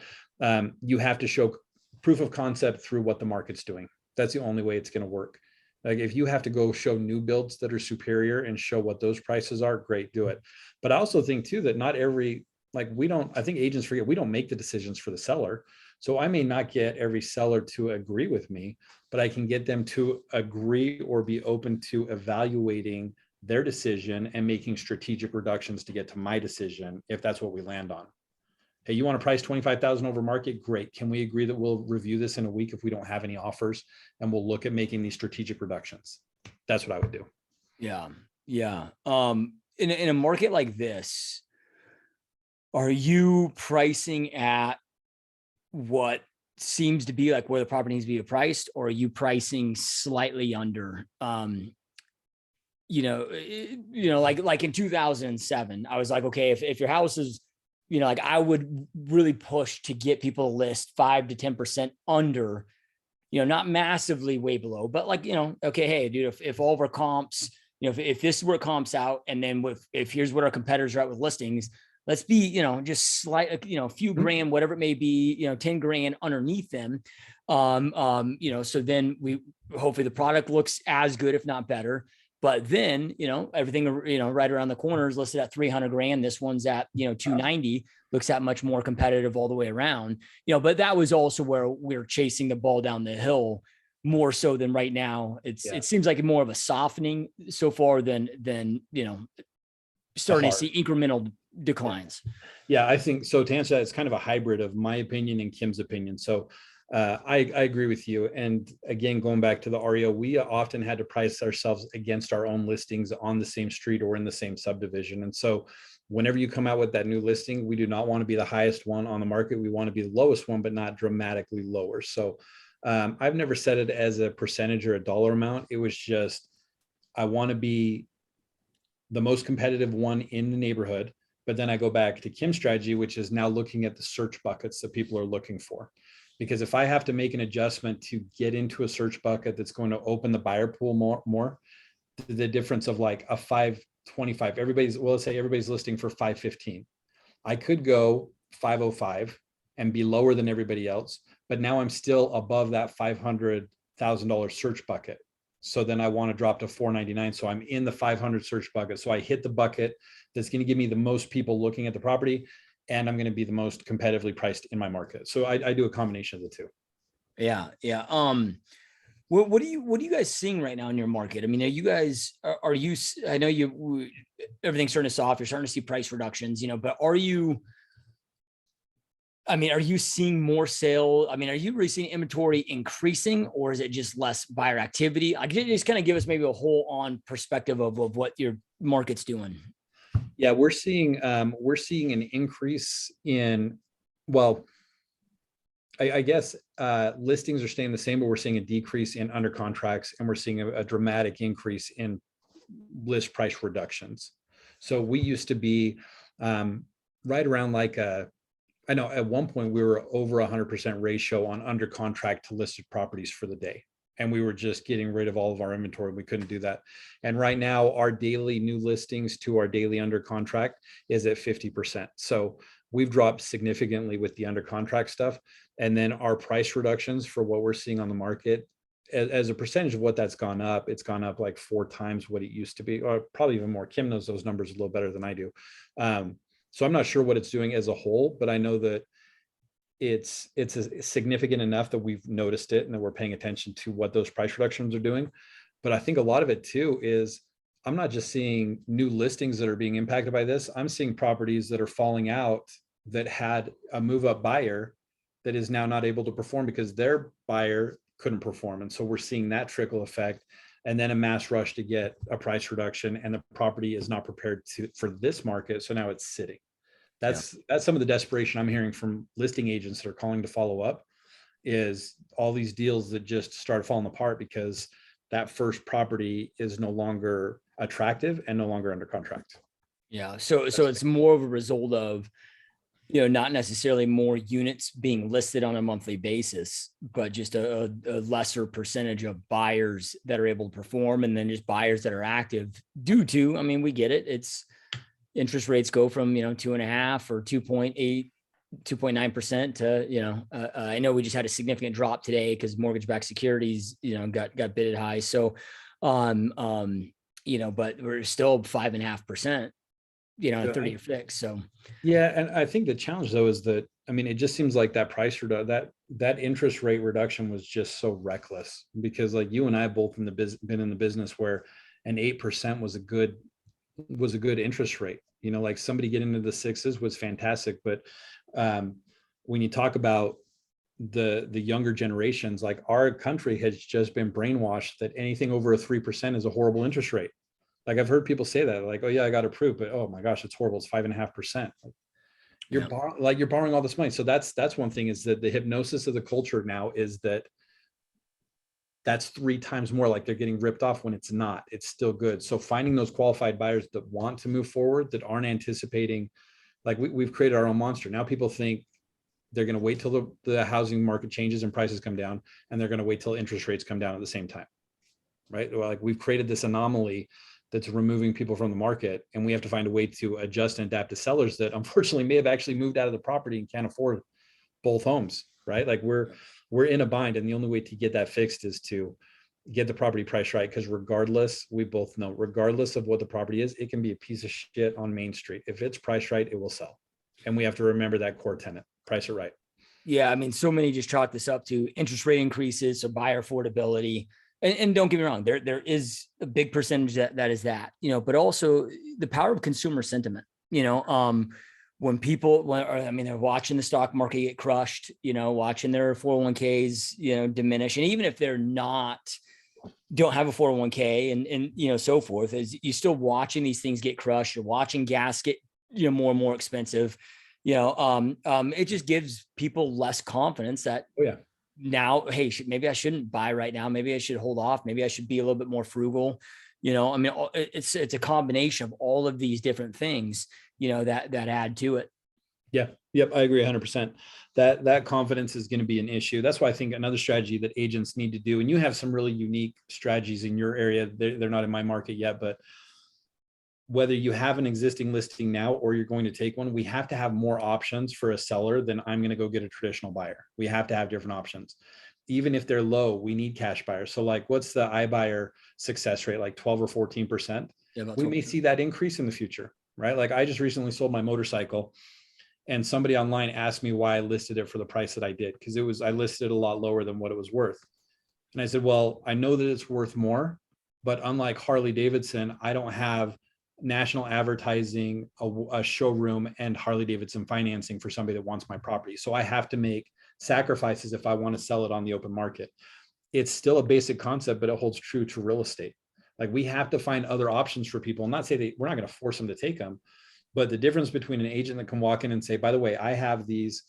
you have to show proof of concept through what the market's doing. That's the only way it's going to work. Like if you have to go show new builds that are superior and show what those prices are, great, do it. But I also think too that not every, I think agents forget we don't make the decisions for the seller. So I may not get every seller to agree with me, but I can get them to agree or be open to evaluating their decision and making strategic reductions to get to my decision if that's what we land on. Hey, you want to price 25,000 over market? Great. Can we agree that we'll review this in a week if we don't have any offers and we'll look at making these strategic reductions? That's what I would do. Yeah. Yeah. In a market like this, are you pricing at what seems to be like where the property needs to be priced, or are you pricing slightly under? Like in 2007, I was like, okay, if your house is, like I would really push to get people to list 5 to 10% under, not massively way below, but like, okay, hey, dude, if all of our comps, if this is where it comps out, and then if here's what our competitors are at with listings, let's be, just slight, a few grand, whatever it may be, 10 grand underneath them. So then hopefully the product looks as good, if not better. But then, everything, right around the corner is listed at 300 grand. This one's at, 290, looks at much more competitive all the way around, but that was also where we're chasing the ball down the hill more so than right now. It seems like more of a softening so far than starting to see incremental declines. Yeah, I think so. To answer that, it's kind of a hybrid of my opinion and Kim's opinion. So I agree with you. And again, going back to the REO, we often had to price ourselves against our own listings on the same street or in the same subdivision. And so whenever you come out with that new listing, we do not want to be the highest one on the market. We want to be the lowest one, but not dramatically lower. So I've never set it as a percentage or a dollar amount. It was just, I want to be the most competitive one in the neighborhood. But then I go back to Kim's strategy, which is now looking at the search buckets that people are looking for. Because if I have to make an adjustment to get into a search bucket that's going to open the buyer pool more, the difference of like a 525, let's say everybody's listing for 515. I could go 505 and be lower than everybody else, but now I'm still above that $500,000 search bucket. So then I want to drop to 499. So I'm in the 500 search bucket. So I hit the bucket that's going to give me the most people looking at the property, and I'm going to be the most competitively priced in my market. So I do a combination of the two. Yeah. Yeah. What are you guys seeing right now in your market? I mean, are you guys, are you, I know everything's starting to soft, you're starting to see price reductions, but are you seeing more sale? I mean, are you really seeing inventory increasing, or is it just less buyer activity? I can just kind of give us maybe a whole on perspective of what your market's doing. Yeah, we're seeing an increase in, well, I guess listings are staying the same, but we're seeing a decrease in under contracts, and we're seeing a dramatic increase in list price reductions. So we used to be right around I know at one point we were over 100% ratio on under contract to listed properties for the day. And we were just getting rid of all of our inventory. We couldn't do that. And right now our daily new listings to our daily under contract is at 50%. So we've dropped significantly with the under contract stuff. And then our price reductions for what we're seeing on the market, as a percentage of what that's gone up, it's gone up like 4 times what it used to be, or probably even more. Kim knows those numbers a little better than I do. So I'm not sure what it's doing as a whole, but I know that it's significant enough that we've noticed it and that we're paying attention to what those price reductions are doing. But I think a lot of it too is I'm not just seeing new listings that are being impacted by this. I'm seeing properties that are falling out that had a move up buyer that is now not able to perform because their buyer couldn't perform. And so we're seeing that trickle effect, and then a mass rush to get a price reduction, and the property is not prepared for this market. So now it's sitting. That's some of the desperation I'm hearing from listing agents that are calling to follow up, is all these deals that just started falling apart because that first property is no longer attractive and no longer under contract. Yeah. So it's more of a result of, not necessarily more units being listed on a monthly basis, but just a lesser percentage of buyers that are able to perform, and then just buyers that are active due to, we get it. It's interest rates go from, 2.5 or 2.8, 2.9% to, I know we just had a significant drop today because mortgage-backed securities, got bidded high. So, but we're still 5.5%, 30-year fix. So yeah, and I think the challenge though is that, it just seems like that that interest rate reduction was just so reckless, because like you and I both been in the business where an 8% was a good interest rate. Like somebody getting into the 6s was fantastic, but when you talk about the younger generations, like our country has just been brainwashed that anything over a 3% is a horrible interest rate. Like I've heard people say that, like, oh yeah, I got approved, but oh my gosh, it's horrible. It's 5.5%. You're borrowing all this money. So that's one thing, is that the hypnosis of the culture now is that's 3 times more, like they're getting ripped off when it's not. It's still good. So finding those qualified buyers that want to move forward, that aren't anticipating, like we've created our own monster. Now people think they're going to wait till the housing market changes and prices come down, and they're going to wait till interest rates come down at the same time, right? Like we've created this anomaly that's removing people from the market, and we have to find a way to adjust and adapt to sellers that unfortunately may have actually moved out of the property and can't afford both homes, right? Like we're in a bind, and the only way to get that fixed is to get the property price right. Because we both know, regardless of what the property is, it can be a piece of shit on Main Street. If it's priced right, it will sell. And we have to remember that core tenet: price it right. Yeah. So many just chalk this up to interest rate increases, so buyer affordability. And don't get me wrong, there is a big percentage that is that, but also the power of consumer sentiment. when people, they're watching the stock market get crushed, watching their 401ks, diminish. And even if they're don't have a 401k and so forth, is you're still watching these things get crushed. You're watching gas get, more and more expensive. It just gives people less confidence that, now, hey, maybe I shouldn't buy right now. Maybe I should hold off. Maybe I should be a little bit more frugal. It's a combination of all of these different things, that add to it. Yeah. Yep. I agree 100%. That confidence is going to be an issue. That's why I think another strategy that agents need to do, and you have some really unique strategies in your area. They're not in my market yet, but whether you have an existing listing now or you're going to take one, we have to have more options for a seller than I'm going to go get a traditional buyer. We have to have different options. Even if they're low, we need cash buyers. So like, what's the iBuyer success rate? Like 12 or 14%. Yeah, we may see that increase in the future, right? Like I just recently sold my motorcycle and somebody online asked me why I listed it for the price that I did. Cause I listed it a lot lower than what it was worth. And I said, well, I know that it's worth more, but unlike Harley Davidson, I don't have national advertising, a showroom, and Harley Davidson financing for somebody that wants my property. So I have to make sacrifices if I want to sell it on the open market. It's still a basic concept, but it holds true to real estate. Like we have to find other options for people, and not say we're not going to force them to take them, but the difference between an agent that can walk in and say, by the way, I have this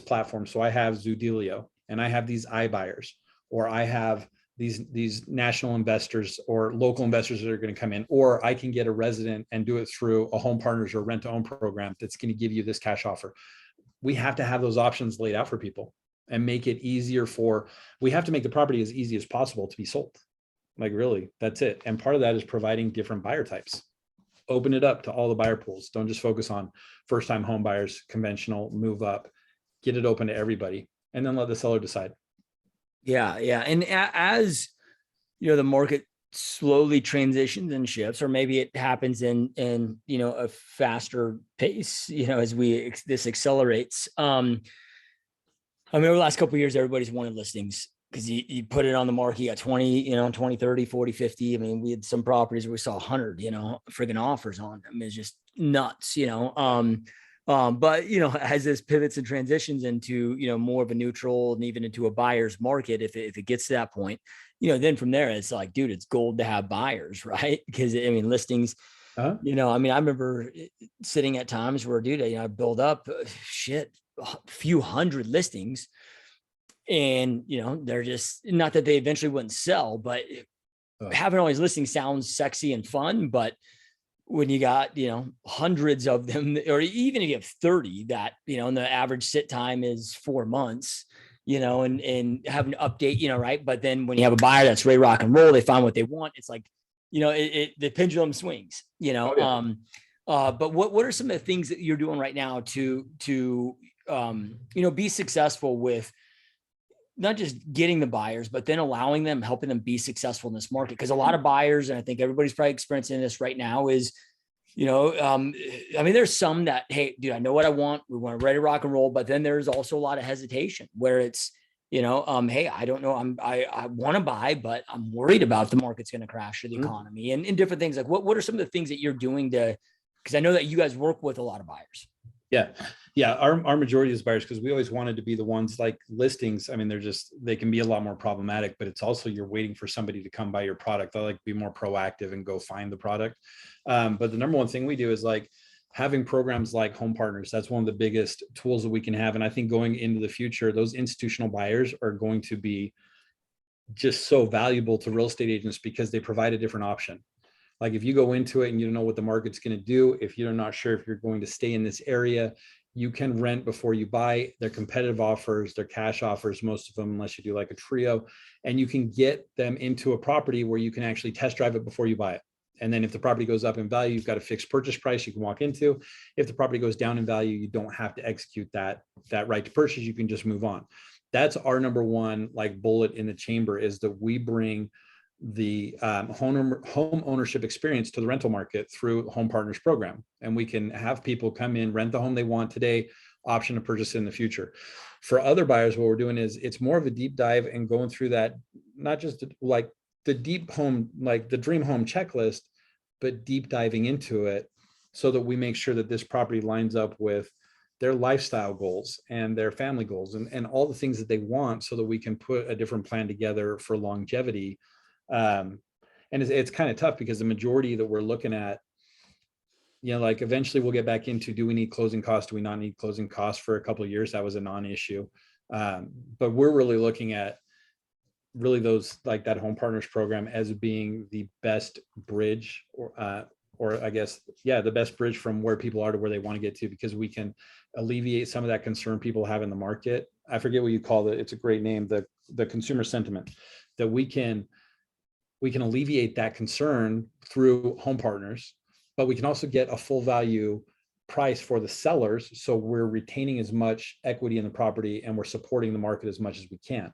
platform. So I have Zoodealio and I have these iBuyers, or I have these national investors or local investors that are going to come in, or I can get a resident and do it through a home partners or rent to own program that's going to give you this cash offer. We have to have those options laid out for people and make it easier we have to make the property as easy as possible to be sold. Like really, that's it. And part of that is providing different buyer types. Open it up to all the buyer pools. Don't just focus on first-time home buyers, conventional, move up, get it open to everybody, and then let the seller decide. Yeah. Yeah. And as the market slowly transitions and shifts, or maybe it happens in a faster pace, as this accelerates. Over the last couple of years, everybody's wanted listings because you put it on the market, you got 20, 30, 40, 50. We had some properties where we saw 100, friggin' offers on them. It's just nuts, but as this pivots and transitions into more of a neutral and even into a buyer's market, if it gets to that point, then from there it's like, dude, it's gold to have buyers, right? Because listings, I remember sitting at times where, dude, I build up a few hundred listings, and they're just, not that they eventually wouldn't sell, but having all these listings sounds sexy and fun, but when you got, hundreds of them, or even if you have 30 that, and the average sit time is 4 months, and have an update, right. But then when you have a buyer that's ready to rock and roll, they find what they want. It's like, the pendulum swings, but what are some of the things that you're doing right now to be successful with not just getting the buyers, but then helping them be successful in this market? Because a lot of buyers, and I think everybody's probably experiencing this right now, is, there's some that, hey, dude, I know what I want. We want to ready to rock and roll. But then there's also a lot of hesitation where it's, hey, I don't know. I want to buy, but I'm worried about the market's going to crash or the economy and different things. Like what are some of the things that you're doing because I know that you guys work with a lot of buyers. Yeah. Our majority is buyers, because we always wanted to be the ones. Like listings, they can be a lot more problematic, but it's also, you're waiting for somebody to come buy your product. I like to be more proactive and go find the product. But the number one thing we do is like having programs like home partners. That's one of the biggest tools that we can have. And I think going into the future, those institutional buyers are going to be just so valuable to real estate agents because they provide a different option. Like if you go into it and you don't know what the market's going to do, if you're not sure if you're going to stay in this area, you can rent before you buy. They're competitive offers, they're cash offers, most of them, unless you do like a trio, and you can get them into a property where you can actually test drive it before you buy it. And then if the property goes up in value, you've got a fixed purchase price you can walk into. If the property goes down in value, you don't have to execute that right to purchase. You can just move on. That's our number one bullet in the chamber, is that we bring the home ownership experience to the rental market through Home Partners program. And we can have people come in, rent the home they want today, option to purchase in the future. For other buyers, what we're doing is it's more of a deep dive and going through that, not just like the deep home, like the dream home checklist, but deep diving into it so that we make sure that this property lines up with their lifestyle goals and their family goals and all the things that they want, so that we can put a different plan together for longevity. And it's kind of tough because the majority that we're looking at, like eventually we'll get back into, do we need closing costs? Do we not need closing costs? For a couple of years, that was a non-issue. But we're really looking at really those, like that Home Partners program, as being the best bridge, or I guess, the best bridge from where people are to where they want to get to, because we can alleviate some of that concern people have in the market. I forget what you call it. It's a great name, the consumer sentiment, that we can alleviate that concern through Home Partners, but we can also get a full value price for the sellers. So we're retaining as much equity in the property and we're supporting the market as much as we can.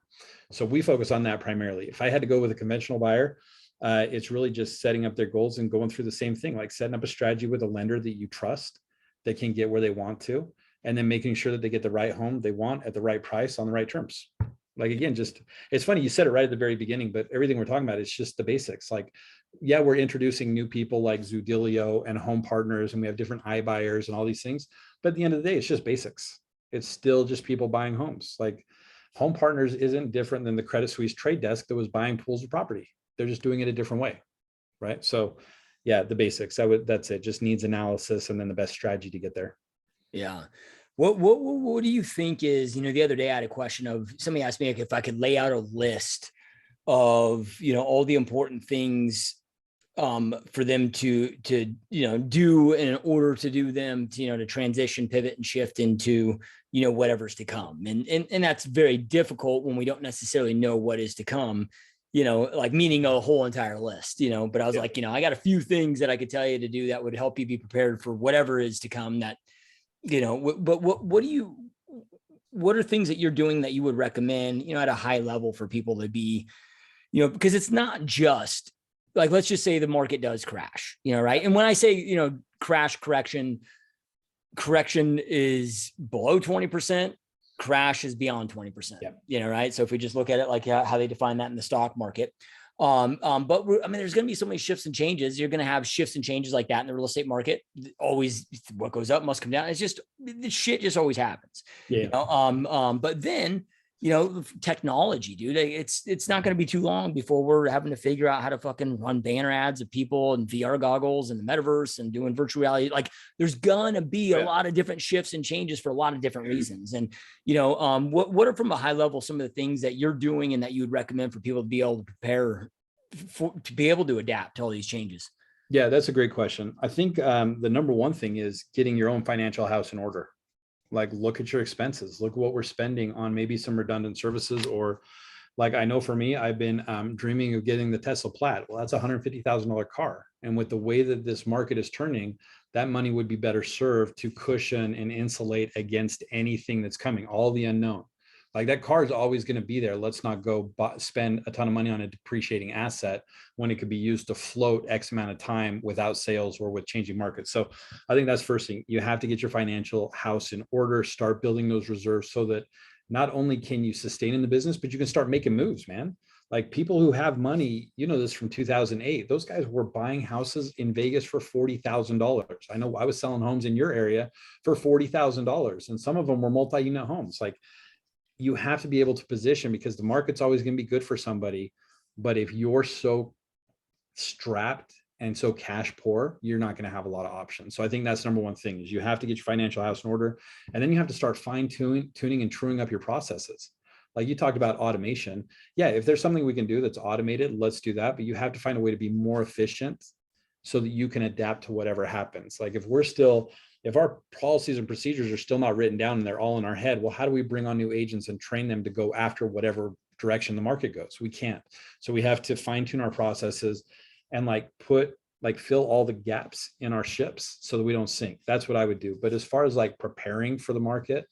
So we focus on that primarily. If I had to go with a conventional buyer, it's really just setting up their goals and going through the same thing, like setting up a strategy with a lender that you trust, that can get where they want to, and then making sure that they get the right home they want at the right price on the right terms. Like, again, just, it's funny, you said it right at the very beginning, but everything we're talking about is just the basics. Like, we're introducing new people like Zudilio and Home Partners, and we have different iBuyers and all these things. But at the end of the day, it's just basics. It's still just people buying homes. Like, Home Partners isn't different than the Credit Suisse trade desk that was buying pools of property. They're just doing it a different way, right? So the basics, that's it. Just needs analysis and then the best strategy to get there. Yeah. What do you think is, the other day I had a question of, somebody asked me, like, if I could lay out a list of, all the important things for them to do in order to do them, to transition, pivot, and shift into, whatever's to come. And that's very difficult when we don't necessarily know what is to come, like meaning a whole entire list, but I was like, I got a few things that I could tell you to do that would help you be prepared for whatever is to come. That, but what are things that you're doing that you would recommend, at a high level for people to be, because it's not just like, let's just say the market does crash, right? And when I say, correction is below 20%, crash is beyond 20%, right? So if we just look at it like how they define that in the stock market, but there's going to be so many shifts and changes. You're going to have shifts and changes like that in the real estate market. Always, what goes up must come down. It's just, the shit just always happens. But then, technology, dude, it's not going to be too long before we're having to figure out how to fucking run banner ads of people and VR goggles and the metaverse and doing virtual reality. Like, there's going to be a lot of different shifts and changes for a lot of different reasons. And, what are, from a high level, some of the things that you're doing and that you would recommend for people to be able to prepare to be able to adapt to all these changes? Yeah, that's a great question. I think the number one thing is getting your own financial house in order. Like, look at your expenses, look at what we're spending on maybe some redundant services, or like, I know for me, I've been dreaming of getting the Tesla Plaid. Well, that's a $150,000 car. And with the way that this market is turning, that money would be better served to cushion and insulate against anything that's coming, all the unknown. Like, that car is always going to be there. Let's not go spend a ton of money on a depreciating asset when it could be used to float X amount of time without sales or with changing markets. So I think that's first thing. You have to get your financial house in order, start building those reserves so that not only can you sustain in the business, but you can start making moves, man. Like, people who have money, this from 2008, those guys were buying houses in Vegas for $40,000. I know I was selling homes in your area for $40,000, and some of them were multi-unit homes. Like, you have to be able to position, because the market's always going to be good for somebody. But if you're so strapped and so cash poor, you're not going to have a lot of options. So I think that's number one thing, is you have to get your financial house in order. And then you have to start tuning and truing up your processes. Like, you talked about automation. Yeah, if there's something we can do that's automated, let's do that. But you have to find a way to be more efficient so that you can adapt to whatever happens. Like, if our policies and procedures are still not written down and they're all in our head, well, how do we bring on new agents and train them to go after whatever direction the market goes? We can't. So we have to fine tune our processes and fill all the gaps in our ships so that we don't sink. That's what I would do. But as far as preparing for the market,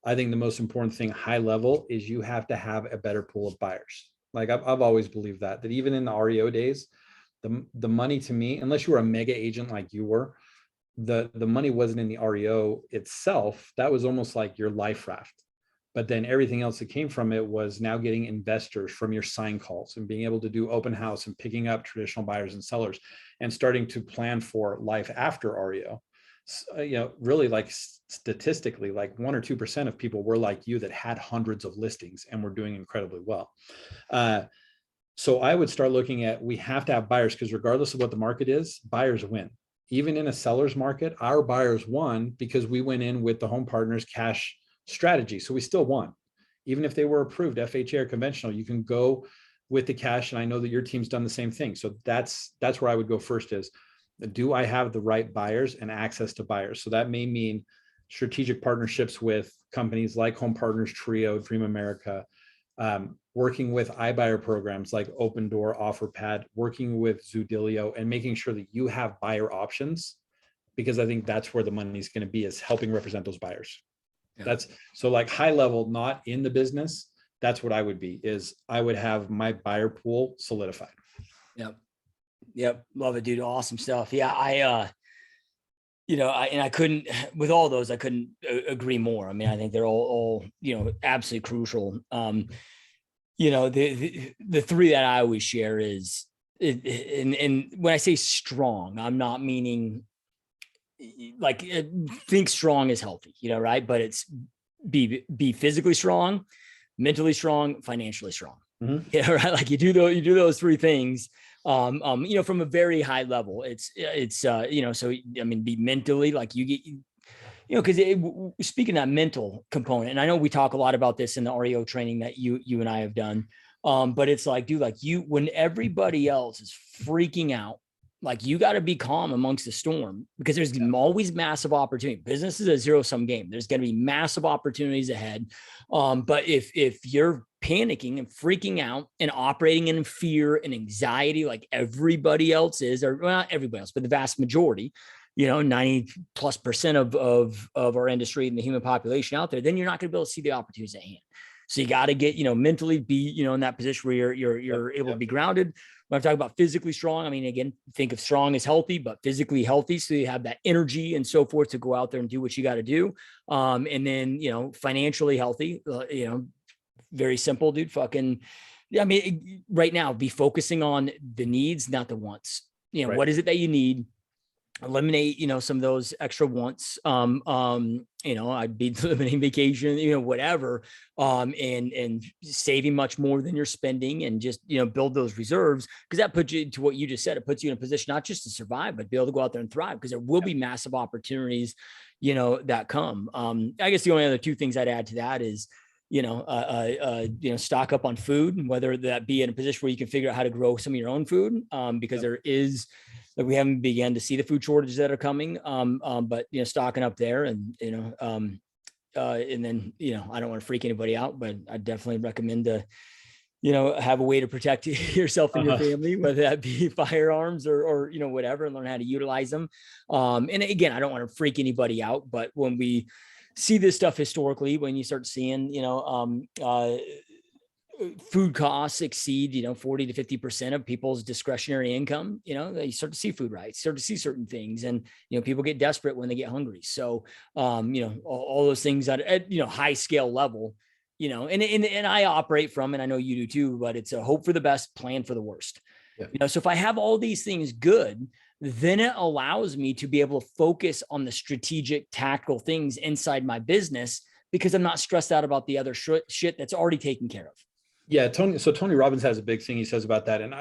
I think the most important thing, high level, is you have to have a better pool of buyers. Like, I've always believed that even in the REO days, the money, to me, unless you were a mega agent like you were, the money wasn't in the REO itself. That was almost like your life raft. But then everything else that came from it was now getting investors from your sign calls and being able to do open house and picking up traditional buyers and sellers and starting to plan for life after REO. really like statistically, like 1 or 2% of people were like you that had hundreds of listings and were doing incredibly well. So I would start looking at, we have to have buyers, because regardless of what the market is, buyers win. Even in a seller's market, our buyers won because we went in with the home partners cash strategy. So we still won. Even if they were approved FHA or conventional, you can go with the cash. And I know that your team's done the same thing. So that's where I would go first is, do I have the right buyers and access to buyers? So that may mean strategic partnerships with companies like Home Partners, Trio, Dream America, working with iBuyer programs like Open Door, OfferPad, working with Zudilio, and making sure that you have buyer options, because I think that's where the money is going to be, is helping represent those buyers. Yeah. That's so like high level, not in the business. That's what I would be, is I would have my buyer pool solidified. Yep. Love it, dude. Awesome stuff. Yeah. I couldn't, with all those, I couldn't agree more. I mean, I think they're all absolutely crucial. The three that I always share is, and when I say strong, I'm not meaning like think strong is healthy, right? But it's be physically strong, mentally strong, financially strong. Mm-hmm. Yeah, right. Like you do those three things. From a very high level, it's so I mean, be mentally, like you get, because speaking of that mental component, and I know we talk a lot about this in the REO training that you and I have done, but it's like, dude, like when everybody else is freaking out, like you got to be calm amongst the storm, because there's always massive opportunity. Business is a zero-sum game. There's going to be massive opportunities ahead. But if you're panicking and freaking out and operating in fear and anxiety, like everybody else is, or well, not everybody else, but the vast majority, 90+% of our industry and the human population out there, then you're not going to be able to see the opportunities at hand. So you got to get, mentally be, in that position where you're able to be grounded. When I'm talking about physically strong, I mean, again, think of strong as healthy, but physically healthy. So you have that energy and so forth to go out there and do what you got to do. And then, financially healthy, very simple, dude. I mean, right now, be focusing on the needs, not the wants. Right. What is it that you need? Eliminate, some of those extra wants. I'd be eliminating vacation, whatever, and saving much more than you're spending, and just, build those reserves, because that puts you to what you just said. It puts you in a position not just to survive, but be able to go out there and thrive, because there will be massive opportunities, that come. I guess the only other two things I'd add to that is, stock up on food, whether that be in a position where you can figure out how to grow some of your own food, because there is, like, we haven't begun to see the food shortages that are coming, but stocking up there, and and then I don't want to freak anybody out, but I definitely recommend to have a way to protect yourself and your family, whether that be firearms or whatever, and learn how to utilize them. And again, I don't want to freak anybody out, but when we see this stuff historically, when you start seeing food costs exceed 40 to 50% of people's discretionary income, you start to see food rights, start to see certain things, and people get desperate when they get hungry. So all those things at high scale level, and I operate from, and I know you do too, but it's a hope for the best, plan for the worst. So if I have all these things good, then it allows me to be able to focus on the strategic, tactical things inside my business, because I'm not stressed out about the other shit that's already taken care of. Yeah, Tony Robbins has a big thing he says about that. And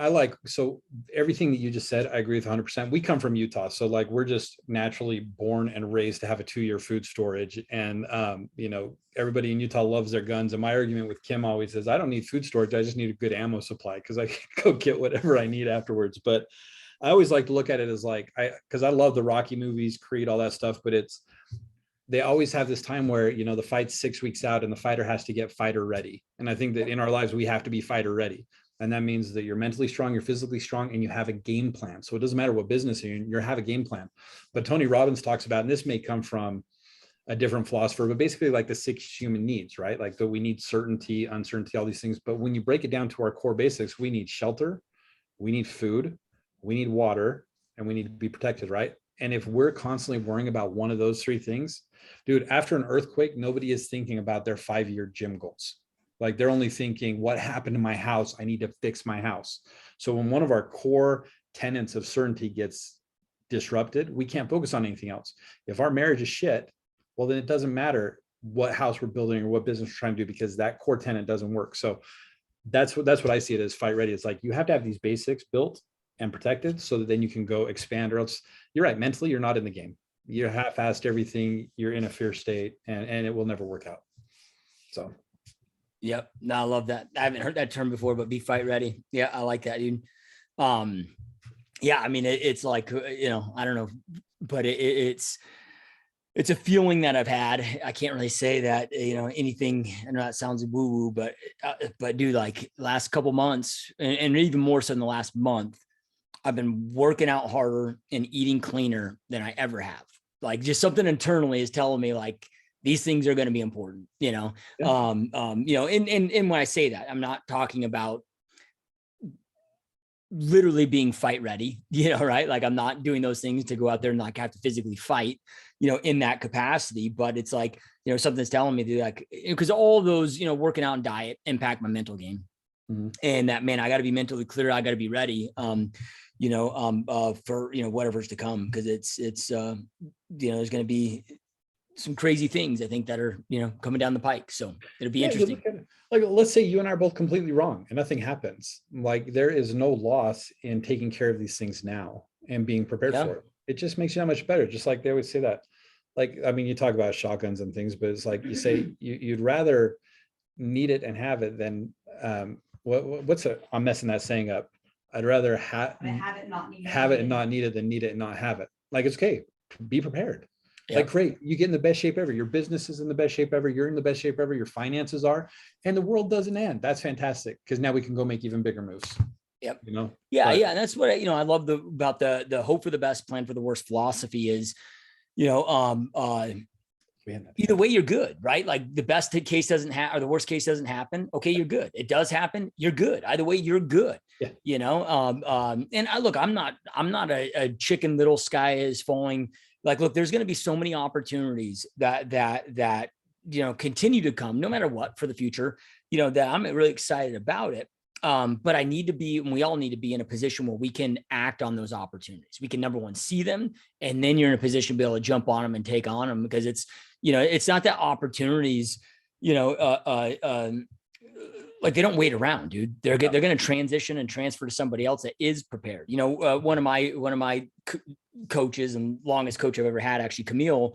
so everything that you just said, I agree with 100%. We come from Utah. So like, we're just naturally born and raised to have a 2-year food storage. And, everybody in Utah loves their guns. And my argument with Kim always is, I don't need food storage. I just need a good ammo supply, because I can go get whatever I need afterwards. But I always like to look at it as like, because I love the Rocky movies, Creed, all that stuff, but they always have this time where, the fight's 6 weeks out and the fighter has to get fighter ready. And I think that in our lives, we have to be fighter ready. And that means that you're mentally strong, you're physically strong, and you have a game plan. So it doesn't matter what business you're in, you have a game plan. But Tony Robbins talks about, and this may come from a different philosopher, but basically like the 6 human needs, right? Like that we need certainty, uncertainty, all these things. But when you break it down to our core basics, we need shelter, we need food, we need water, and we need to be protected, right? And if we're constantly worrying about one of those 3 things, dude, after an earthquake, nobody is thinking about their 5-year gym goals. Like they're only thinking, what happened to my house? I need to fix my house. So when one of our core tenets of certainty gets disrupted, we can't focus on anything else. If our marriage is shit, well, then it doesn't matter what house we're building or what business we're trying to do, because that core tenant doesn't work. So that's what I see it as fight ready. It's like, you have to have these basics built and protected so that then you can go expand, or else you're right. Mentally, you're not in the game. You're half-assed everything. You're in a fear state, and it will never work out. So. Yep. No, I love that. I haven't heard that term before, but be fight ready. Yeah. I like that, dude. Yeah, I mean, it's like, I don't know, but it's a feeling that I've had. I can't really say that, anything, I know that sounds woo woo, but dude, like last couple months and even more so in the last month, I've been working out harder and eating cleaner than I ever have. Like, just something internally is telling me like, these things are going to be important, Yeah. And when I say that, I'm not talking about literally being fight ready, right? Like, I'm not doing those things to go out there and like have to physically fight, in that capacity, but it's like, something's telling me to like, because all of those, working out and diet impact my mental game. Mm-hmm. And that, man, I got to be mentally clear. I got to be ready, for, whatever's to come. Cause it's there's going to be some crazy things, I think, that are, coming down the pike. So it'll be interesting. Like, let's say you and I are both completely wrong and nothing happens. Like, there is no loss in taking care of these things now and being prepared for it. It just makes you that much better. Just like they always say that, like, I mean, you talk about shotguns and things, but it's like you say you'd rather need it and have it than I'm messing that saying up. I'd rather have it and not need it than need it and not have it. Like, it's okay. Be prepared. Yep. Like, great, you get in the best shape ever. Your business is in the best shape ever. You're in the best shape ever. Your finances are, and the world doesn't end. That's fantastic, because now we can go make even bigger moves. Yep. Yeah. And that's what I love about the hope for the best, plan for the worst philosophy is, either way you're good, right? Like, the best case doesn't happen or the worst case doesn't happen. Okay, you're good. It does happen, you're good. Either way, you're good. Yeah. And I'm not a chicken little sky is falling. Like, look, there's going to be so many opportunities that continue to come no matter what for the future, that I'm really excited about it. But I need to be, and we all need to be in a position where we can act on those opportunities. We can, number one, see them, and then you're in a position to be able to jump on them and take on them, because it's, it's not that opportunities, like, they don't wait around, dude. They're going to transition and transfer to somebody else that is prepared. One of my coaches and longest coach I've ever had, actually, Camille,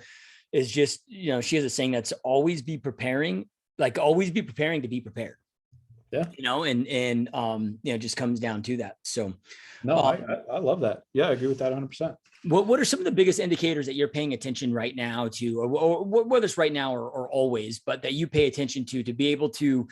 is just, she has a saying that's always be preparing to be prepared. Yeah. It just comes down to that. So no, I love that. Yeah, I agree with that 100%. What are some of the biggest indicators that you're paying attention right now to, or whether it's right now or always, but that you pay attention to be able to,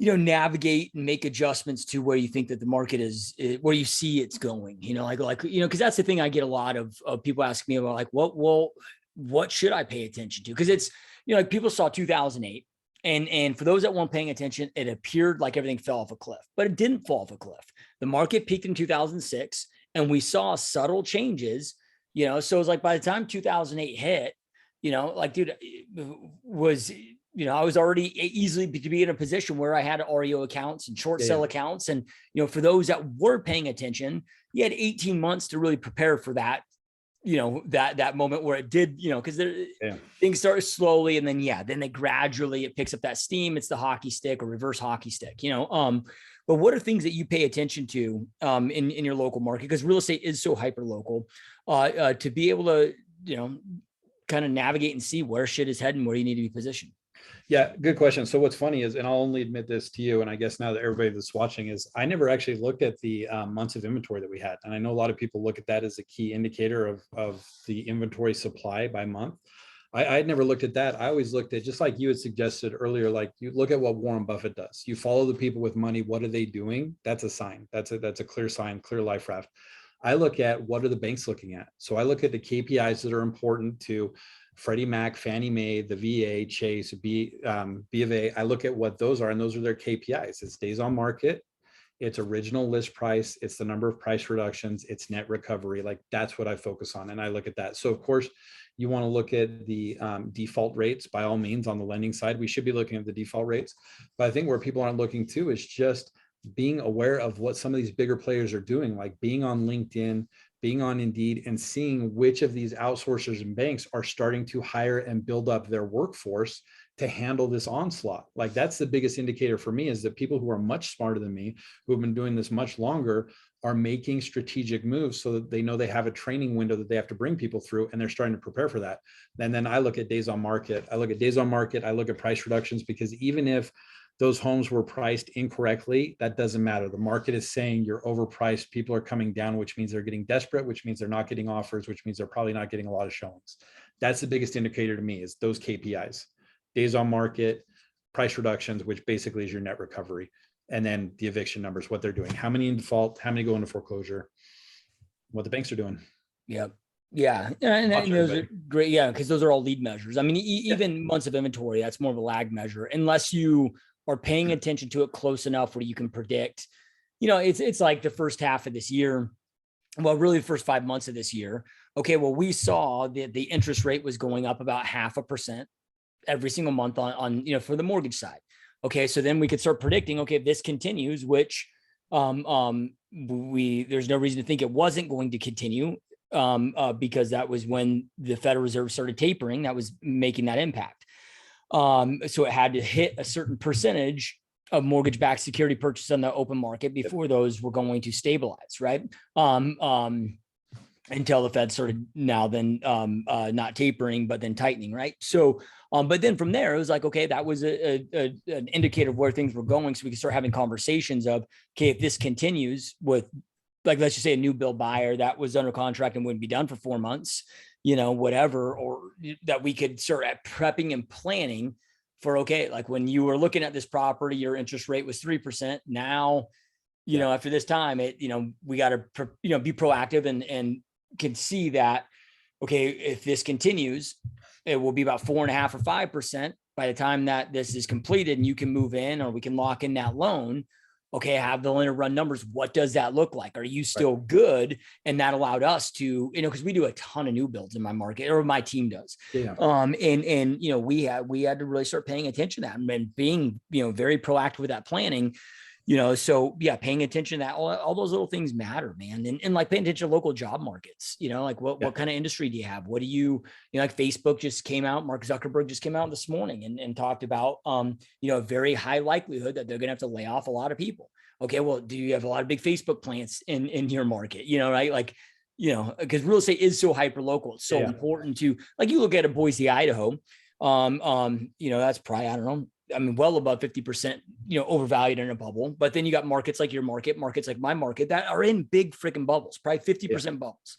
navigate and make adjustments to where you think that the market is, where you see it's going, because that's the thing I get a lot of people asking me about, like, what should I pay attention to? Because it's, like, people saw 2008. And for those that weren't paying attention, it appeared like everything fell off a cliff, but it didn't fall off a cliff. The market peaked in 2006, and we saw subtle changes, so it was like, by the time 2008 hit, like, dude, was, I was already easily to be in a position where I had REO accounts and short sell accounts. And, for those that were paying attention, you had 18 months to really prepare for that, that moment where it did, because things start slowly, and then they gradually, it picks up that steam. It's the hockey stick or reverse hockey stick, but what are things that you pay attention to in your local market? Because real estate is so hyper local, to be able to, kind of navigate and see where shit is heading, where you need to be positioned. Yeah, good question. So what's funny is, and I'll only admit this to you, and I guess now that everybody that's watching, is I never actually looked at the months of inventory that we had. And I know a lot of people look at that as a key indicator of the inventory supply by month. I had never looked at that. I always looked at, just like you had suggested earlier, like, you look at what Warren Buffett does. You follow the people with money. What are they doing? That's a sign. That's a clear sign, clear life raft. I look at, what are the banks looking at? So I look at the KPIs that are important to Freddie Mac, Fannie Mae, the VA, Chase, B of A. I look at what those are, and those are their KPIs. It's days on market, it's original list price, it's the number of price reductions, it's net recovery. Like, that's what I focus on, and I look at that. So of course, you want to look at the default rates. By all means, on the lending side, we should be looking at the default rates. But I think where people aren't looking to is just being aware of what some of these bigger players are doing, like being on LinkedIn, being on Indeed, and seeing which of these outsourcers and banks are starting to hire and build up their workforce to handle this onslaught. Like that's the biggest indicator for me, is that people who are much smarter than me, who have been doing this much longer, are making strategic moves so that they know they have a training window that they have to bring people through, and they're starting to prepare for that. And then I look at days on market. I look at price reductions, because even if those homes were priced incorrectly, that doesn't matter. The market is saying you're overpriced. People are coming down, which means they're getting desperate, which means they're not getting offers, which means they're probably not getting a lot of showings. That's the biggest indicator to me, is those KPIs. Days on market, price reductions, which basically is your net recovery. And then the eviction numbers, what they're doing, how many in default, how many go into foreclosure, what the banks are doing. Yep. Yeah. And those are great. Yeah. Because those are all lead measures. I mean, even months of inventory, that's more of a lag measure, unless you are paying attention to it close enough where you can predict, it's like the first half of this year. Well, really the first 5 months of this year. Okay. Well, we saw that the interest rate was going up about 0.5% every single month on for the mortgage side. Okay. So then we could start predicting, okay, if this continues, which there's no reason to think it wasn't going to continue, because that was when the Federal Reserve started tapering, that was making that impact. So it had to hit a certain percentage of mortgage-backed security purchase on the open market before those were going to stabilize, right? Until the Fed started not tapering, but then tightening, right? So, but then from there, it was like, okay, that was an indicator of where things were going. So we could start having conversations of, okay, if this continues with, like, let's just say a new build buyer that was under contract and wouldn't be done for 4 months, whatever, or that we could start at prepping and planning for, okay, like when you were looking at this property, your interest rate was 3%. Now, after this time, we got to, be proactive and can see that, okay, if this continues, it will be about 4.5 or 5% by the time that this is completed, and you can move in, or we can lock in that loan. Okay, have the lender run numbers. What does that look like? Are you still good? And that allowed us to, because we do a ton of new builds in my market, or my team does. Yeah. And we had to really start paying attention to that and being, very proactive with that planning. So yeah, paying attention to that, all those little things matter, man. And like paying attention to local job markets, like what kind of industry do you have? What do like Facebook just came out, Mark Zuckerberg just came out this morning and talked about, a very high likelihood that they're going to have to lay off a lot of people. Okay. Well, do you have a lot of big Facebook plants in your market, right? Like, because real estate is so hyper local. It's so important to, like, you look at a Boise, Idaho, that's probably, I don't know, well above 50%, overvalued in a bubble. But then you got markets like your markets like my market that are in big freaking bubbles, probably 50% bubbles.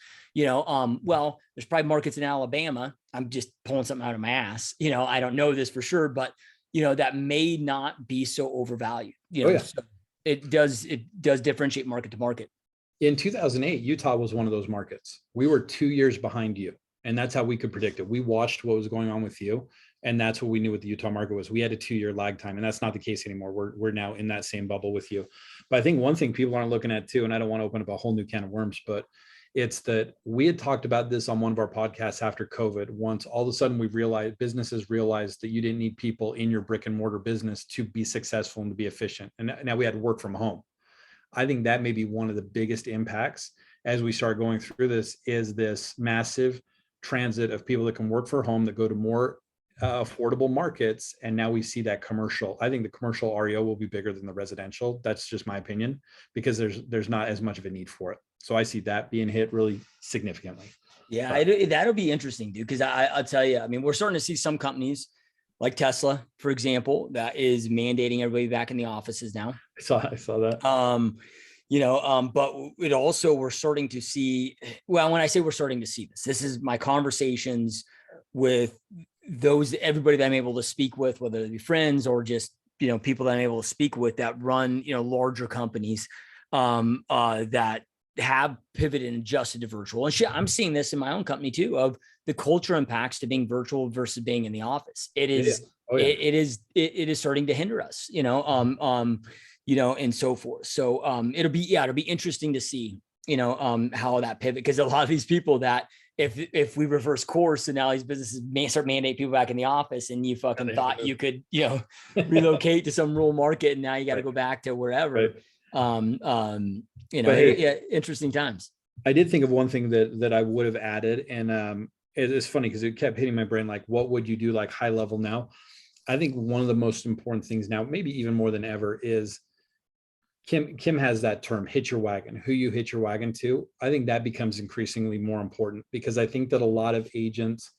Well, there's probably markets in Alabama. I'm just pulling something out of my ass. I don't know this for sure, but that may not be so overvalued. So it does differentiate market to market. In 2008, Utah was one of those markets. We were 2 years behind you, and that's how we could predict it. We watched what was going on with you. And that's what we knew what the Utah market was. We had a 2-year lag time, and that's not the case anymore. We're now in that same bubble with you. But I think one thing people aren't looking at too, and I don't want to open up a whole new can of worms, but it's that we had talked about this on one of our podcasts after COVID. Once all of a sudden businesses realized that you didn't need people in your brick and mortar business to be successful and to be efficient. And now we had to work from home. I think that may be one of the biggest impacts as we start going through this, is this massive transit of people that can work from home, that go to more affordable markets. And now we see that commercial. I think the commercial REO will be bigger than the residential. That's just my opinion, because there's not as much of a need for it. So I see that being hit really significantly. Yeah, that'll be interesting, dude. Because I'll tell you, we're starting to see some companies like Tesla, for example, that is mandating everybody back in the offices now. I saw that. But it also, we're starting to see, well, when I say we're starting to see this is my conversations with everybody that I'm able to speak with, whether it be friends or just, people that I'm able to speak with that run, larger companies, that have pivoted and adjusted to virtual. And I'm seeing this in my own company too, of the culture impacts to being virtual versus being in the office. It is starting to hinder us, and so forth. So, it'll be interesting to see, how that pivot, because a lot of these people that, if we reverse course and now these businesses may start mandate people back in the office, and you fucking thought you could, relocate to some rural market, and now you got to go back to wherever. Right. But hey, yeah, interesting times. I did think of one thing that I would have added, and it's funny because it kept hitting my brain, like, what would you do like high level now? I think one of the most important things now, maybe even more than ever, is Kim has that term, hit your wagon, who you hit your wagon to. I think that becomes increasingly more important because I think that a lot of agents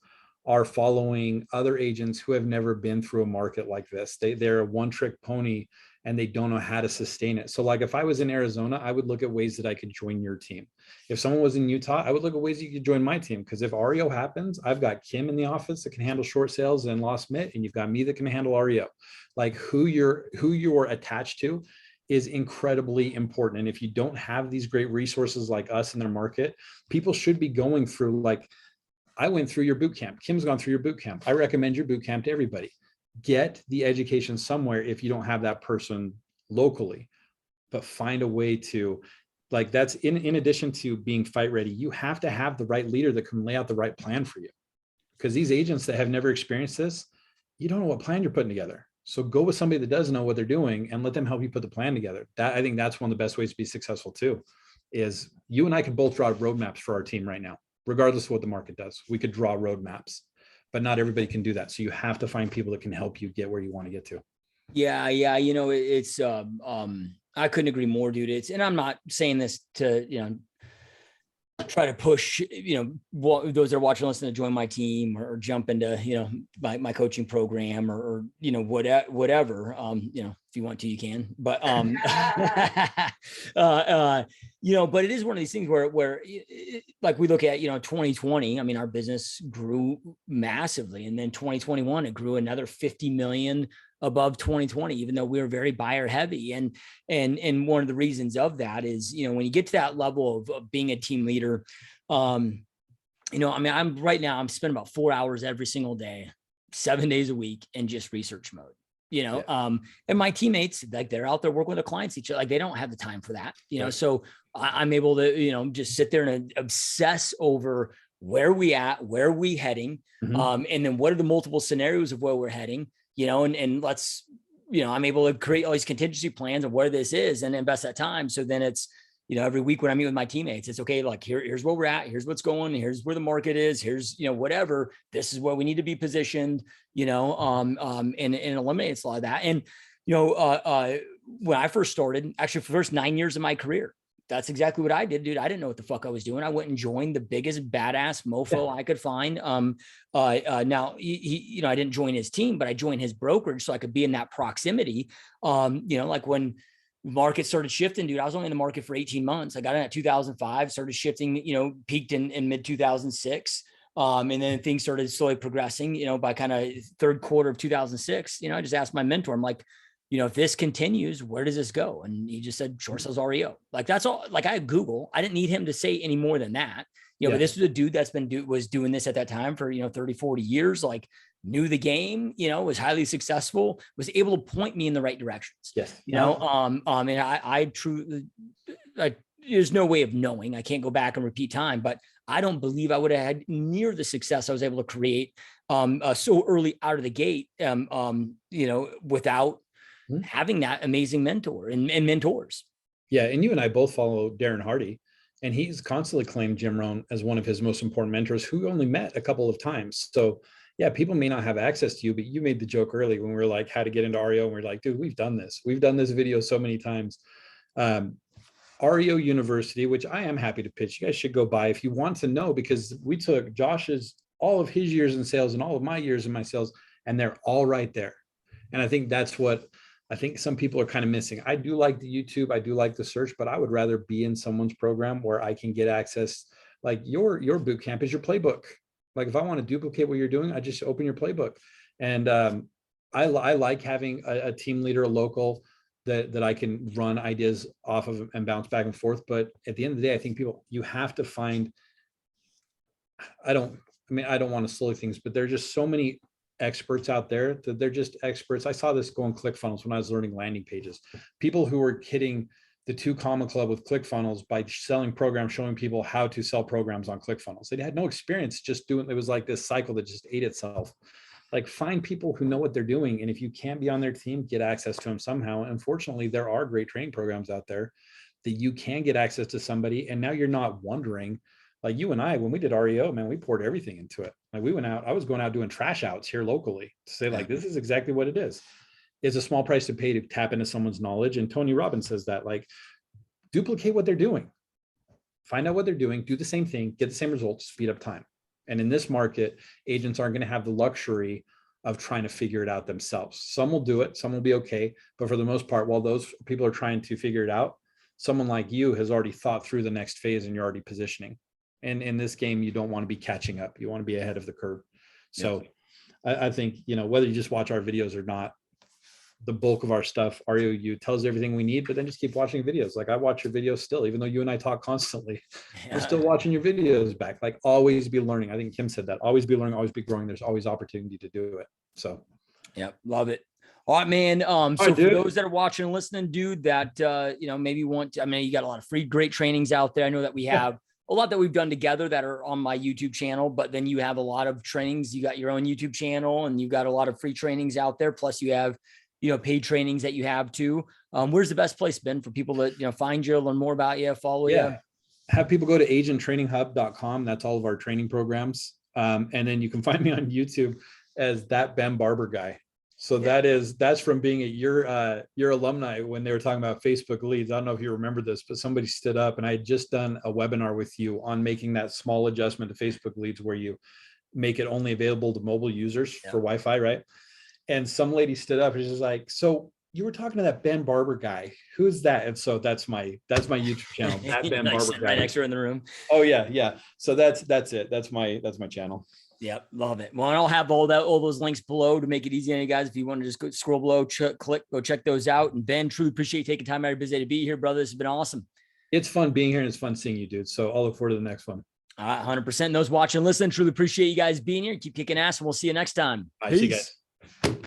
are following other agents who have never been through a market like this. They're a one-trick pony and they don't know how to sustain it. So like if I was in Arizona, I would look at ways that I could join your team. If someone was in Utah, I would look at ways you could join my team. Because if REO happens, I've got Kim in the office that can handle short sales and lost mit, and you've got me that can handle REO. Like who you're attached to is incredibly important. And if you don't have these great resources like us in their market, people should be going through, like, I went through your boot camp. Kim's gone through your boot camp. I recommend your boot camp to everybody. Get the education somewhere if you don't have that person locally, but find a way to, like, that's in addition to being fight ready, you have to have the right leader that can lay out the right plan for you. Because these agents that have never experienced this, you don't know what plan you're putting together. So go with somebody that does know what they're doing and let them help you put the plan together. That, I think that's one of the best ways to be successful too, is you and I could both draw roadmaps for our team right now, regardless of what the market does. We could draw roadmaps, but not everybody can do that. So you have to find people that can help you get where you want to get to. Yeah. It's, I couldn't agree more, dude. And I'm not saying this to, try to push, those that are watching, listen to join my team or jump into, my coaching program or whatever, if you want to, you can, but, but it is one of these things where like we look at, 2020, I mean, our business grew massively. And then 2021, it grew another 50 million above 2020, even though we were very buyer heavy. And one of the reasons of that is, when you get to that level of being a team leader, I'm I'm spending about 4 hours every single day, 7 days a week in just research mode, and my teammates, like, they're out there working with the clients, each other, like, they don't have the time for that, Right. So I'm able to, just sit there and obsess over where we heading. Mm-hmm. And then what are the multiple scenarios of where we're heading, and let's, I'm able to create all these contingency plans of where this is and invest that time. So then it's, every week when I meet with my teammates, it's okay. Like, here's where we're at. Here's what's going. Here's where the market is. Here's, whatever. This is where we need to be positioned, and it eliminates a lot of that. And, when I first started, actually for the first 9 years of my career, that's exactly what I did, dude. I didn't know what the fuck I was doing. I went and joined the biggest badass mofo I could find. Now he, I didn't join his team, but I joined his brokerage so I could be in that proximity. Like when market started shifting, dude, I was only in the market for 18 months. I got in at 2005, started shifting, peaked in mid 2006. And then things started slowly progressing, by kind of third quarter of 2006, I just asked my mentor, I'm like, if this continues, where does this go? And he just said, short sales REO. Like, that's all. Like, I had Google. I didn't need him to say any more than that. But this was a dude that's was doing this at that time for, 30, 40 years, like, knew the game, was highly successful, was able to point me in the right directions. Yes. And I truly, there's no way of knowing. I can't go back and repeat time, but I don't believe I would have had near the success I was able to create so early out of the gate, without having that amazing mentor and mentors. Yeah. And you and I both follow Darren Hardy, and he's constantly claimed Jim Rohn as one of his most important mentors, who only met a couple of times. So yeah, people may not have access to you, but you made the joke early when we were like, how to get into REO. And we're like, dude, we've done this video so many times. REO University, which I am happy to pitch. You guys should go by if you want to know, because we took all of his years in sales and all of my years in my sales, and they're all right there. And I think that's what I think some people are kind of missing. I do like the YouTube, I do like the search, but I would rather be in someone's program where I can get access. Like your boot camp is your playbook. Like, if I want to duplicate what you're doing, I just open your playbook. And I like having a team leader, a local, that I can run ideas off of and bounce back and forth. But at the end of the day, I think you have to find, I don't want to slow things, but there are just so many experts out there that they're just experts. I saw this go on ClickFunnels when I was learning landing pages. People who were hitting the 2 Comma Club with ClickFunnels by selling programs, showing people how to sell programs on ClickFunnels. They had no experience just doing, it was like this cycle that just ate itself. Like find people who know what they're doing. And if you can't be on their team, get access to them somehow. Unfortunately, there are great training programs out there that you can get access to somebody. And now you're not wondering, like you and I, when we did REO, man, we poured everything into it. Like we went out, I was going out doing trash outs here locally to say like, this is exactly what it is. It's a small price to pay to tap into someone's knowledge. And Tony Robbins says that, like, duplicate what they're doing, find out what they're doing, do the same thing, get the same results, speed up time. And in this market, agents aren't going to have the luxury of trying to figure it out themselves. Some will do it, some will be okay. But for the most part, while those people are trying to figure it out, someone like you has already thought through the next phase and you're already positioning. And in this game, you don't want to be catching up. You want to be ahead of the curve. So I think, you know, whether you just watch our videos or not, the bulk of our stuff, REOU tells everything we need, but then just keep watching videos. Like I watch your videos still, even though you and I talk constantly, I'm still watching your videos back. Like always be learning. I think Kim said that, always be learning, always be growing. There's always opportunity to do it. So. Yeah. Love it. All right, man. So for those that are watching and listening, dude, that, you know, maybe want to, I mean, you got a lot of free, great trainings out there. I know that we have a lot that we've done together that are on my YouTube channel, but then you have a lot of trainings. You got your own YouTube channel and you've got a lot of free trainings out there. Plus you have, you know, paid trainings that you have too. Where's the best place been for people to, you know, find you, learn more about you, follow you? Have people go to agenttraininghub.com. That's all of our training programs. And then you can find me on YouTube as that Ben Barber guy. So that's from being at your alumni when they were talking about Facebook leads. I don't know if you remember this, but somebody stood up and I had just done a webinar with you on making that small adjustment to Facebook leads where you make it only available to mobile users for Wi-Fi, right? And some lady stood up and she's like, so you were talking to that Ben Barber guy. Who's that? And so that's my YouTube channel. That Ben Barber guy. Right next to her in the room. Oh yeah. Yeah. So that's it. That's my channel. Yep. Love it. Well, and I'll have all those links below to make it easy on you guys. If you want to just go scroll below, click, go check those out. And Ben, truly appreciate you taking time out of your busy day to be here, brother. This has been awesome. It's fun being here and it's fun seeing you, dude. So I'll look forward to the next one. 100%. Those watching and listening, truly appreciate you guys being here. Keep kicking ass and we'll see you next time. Bye. See you guys.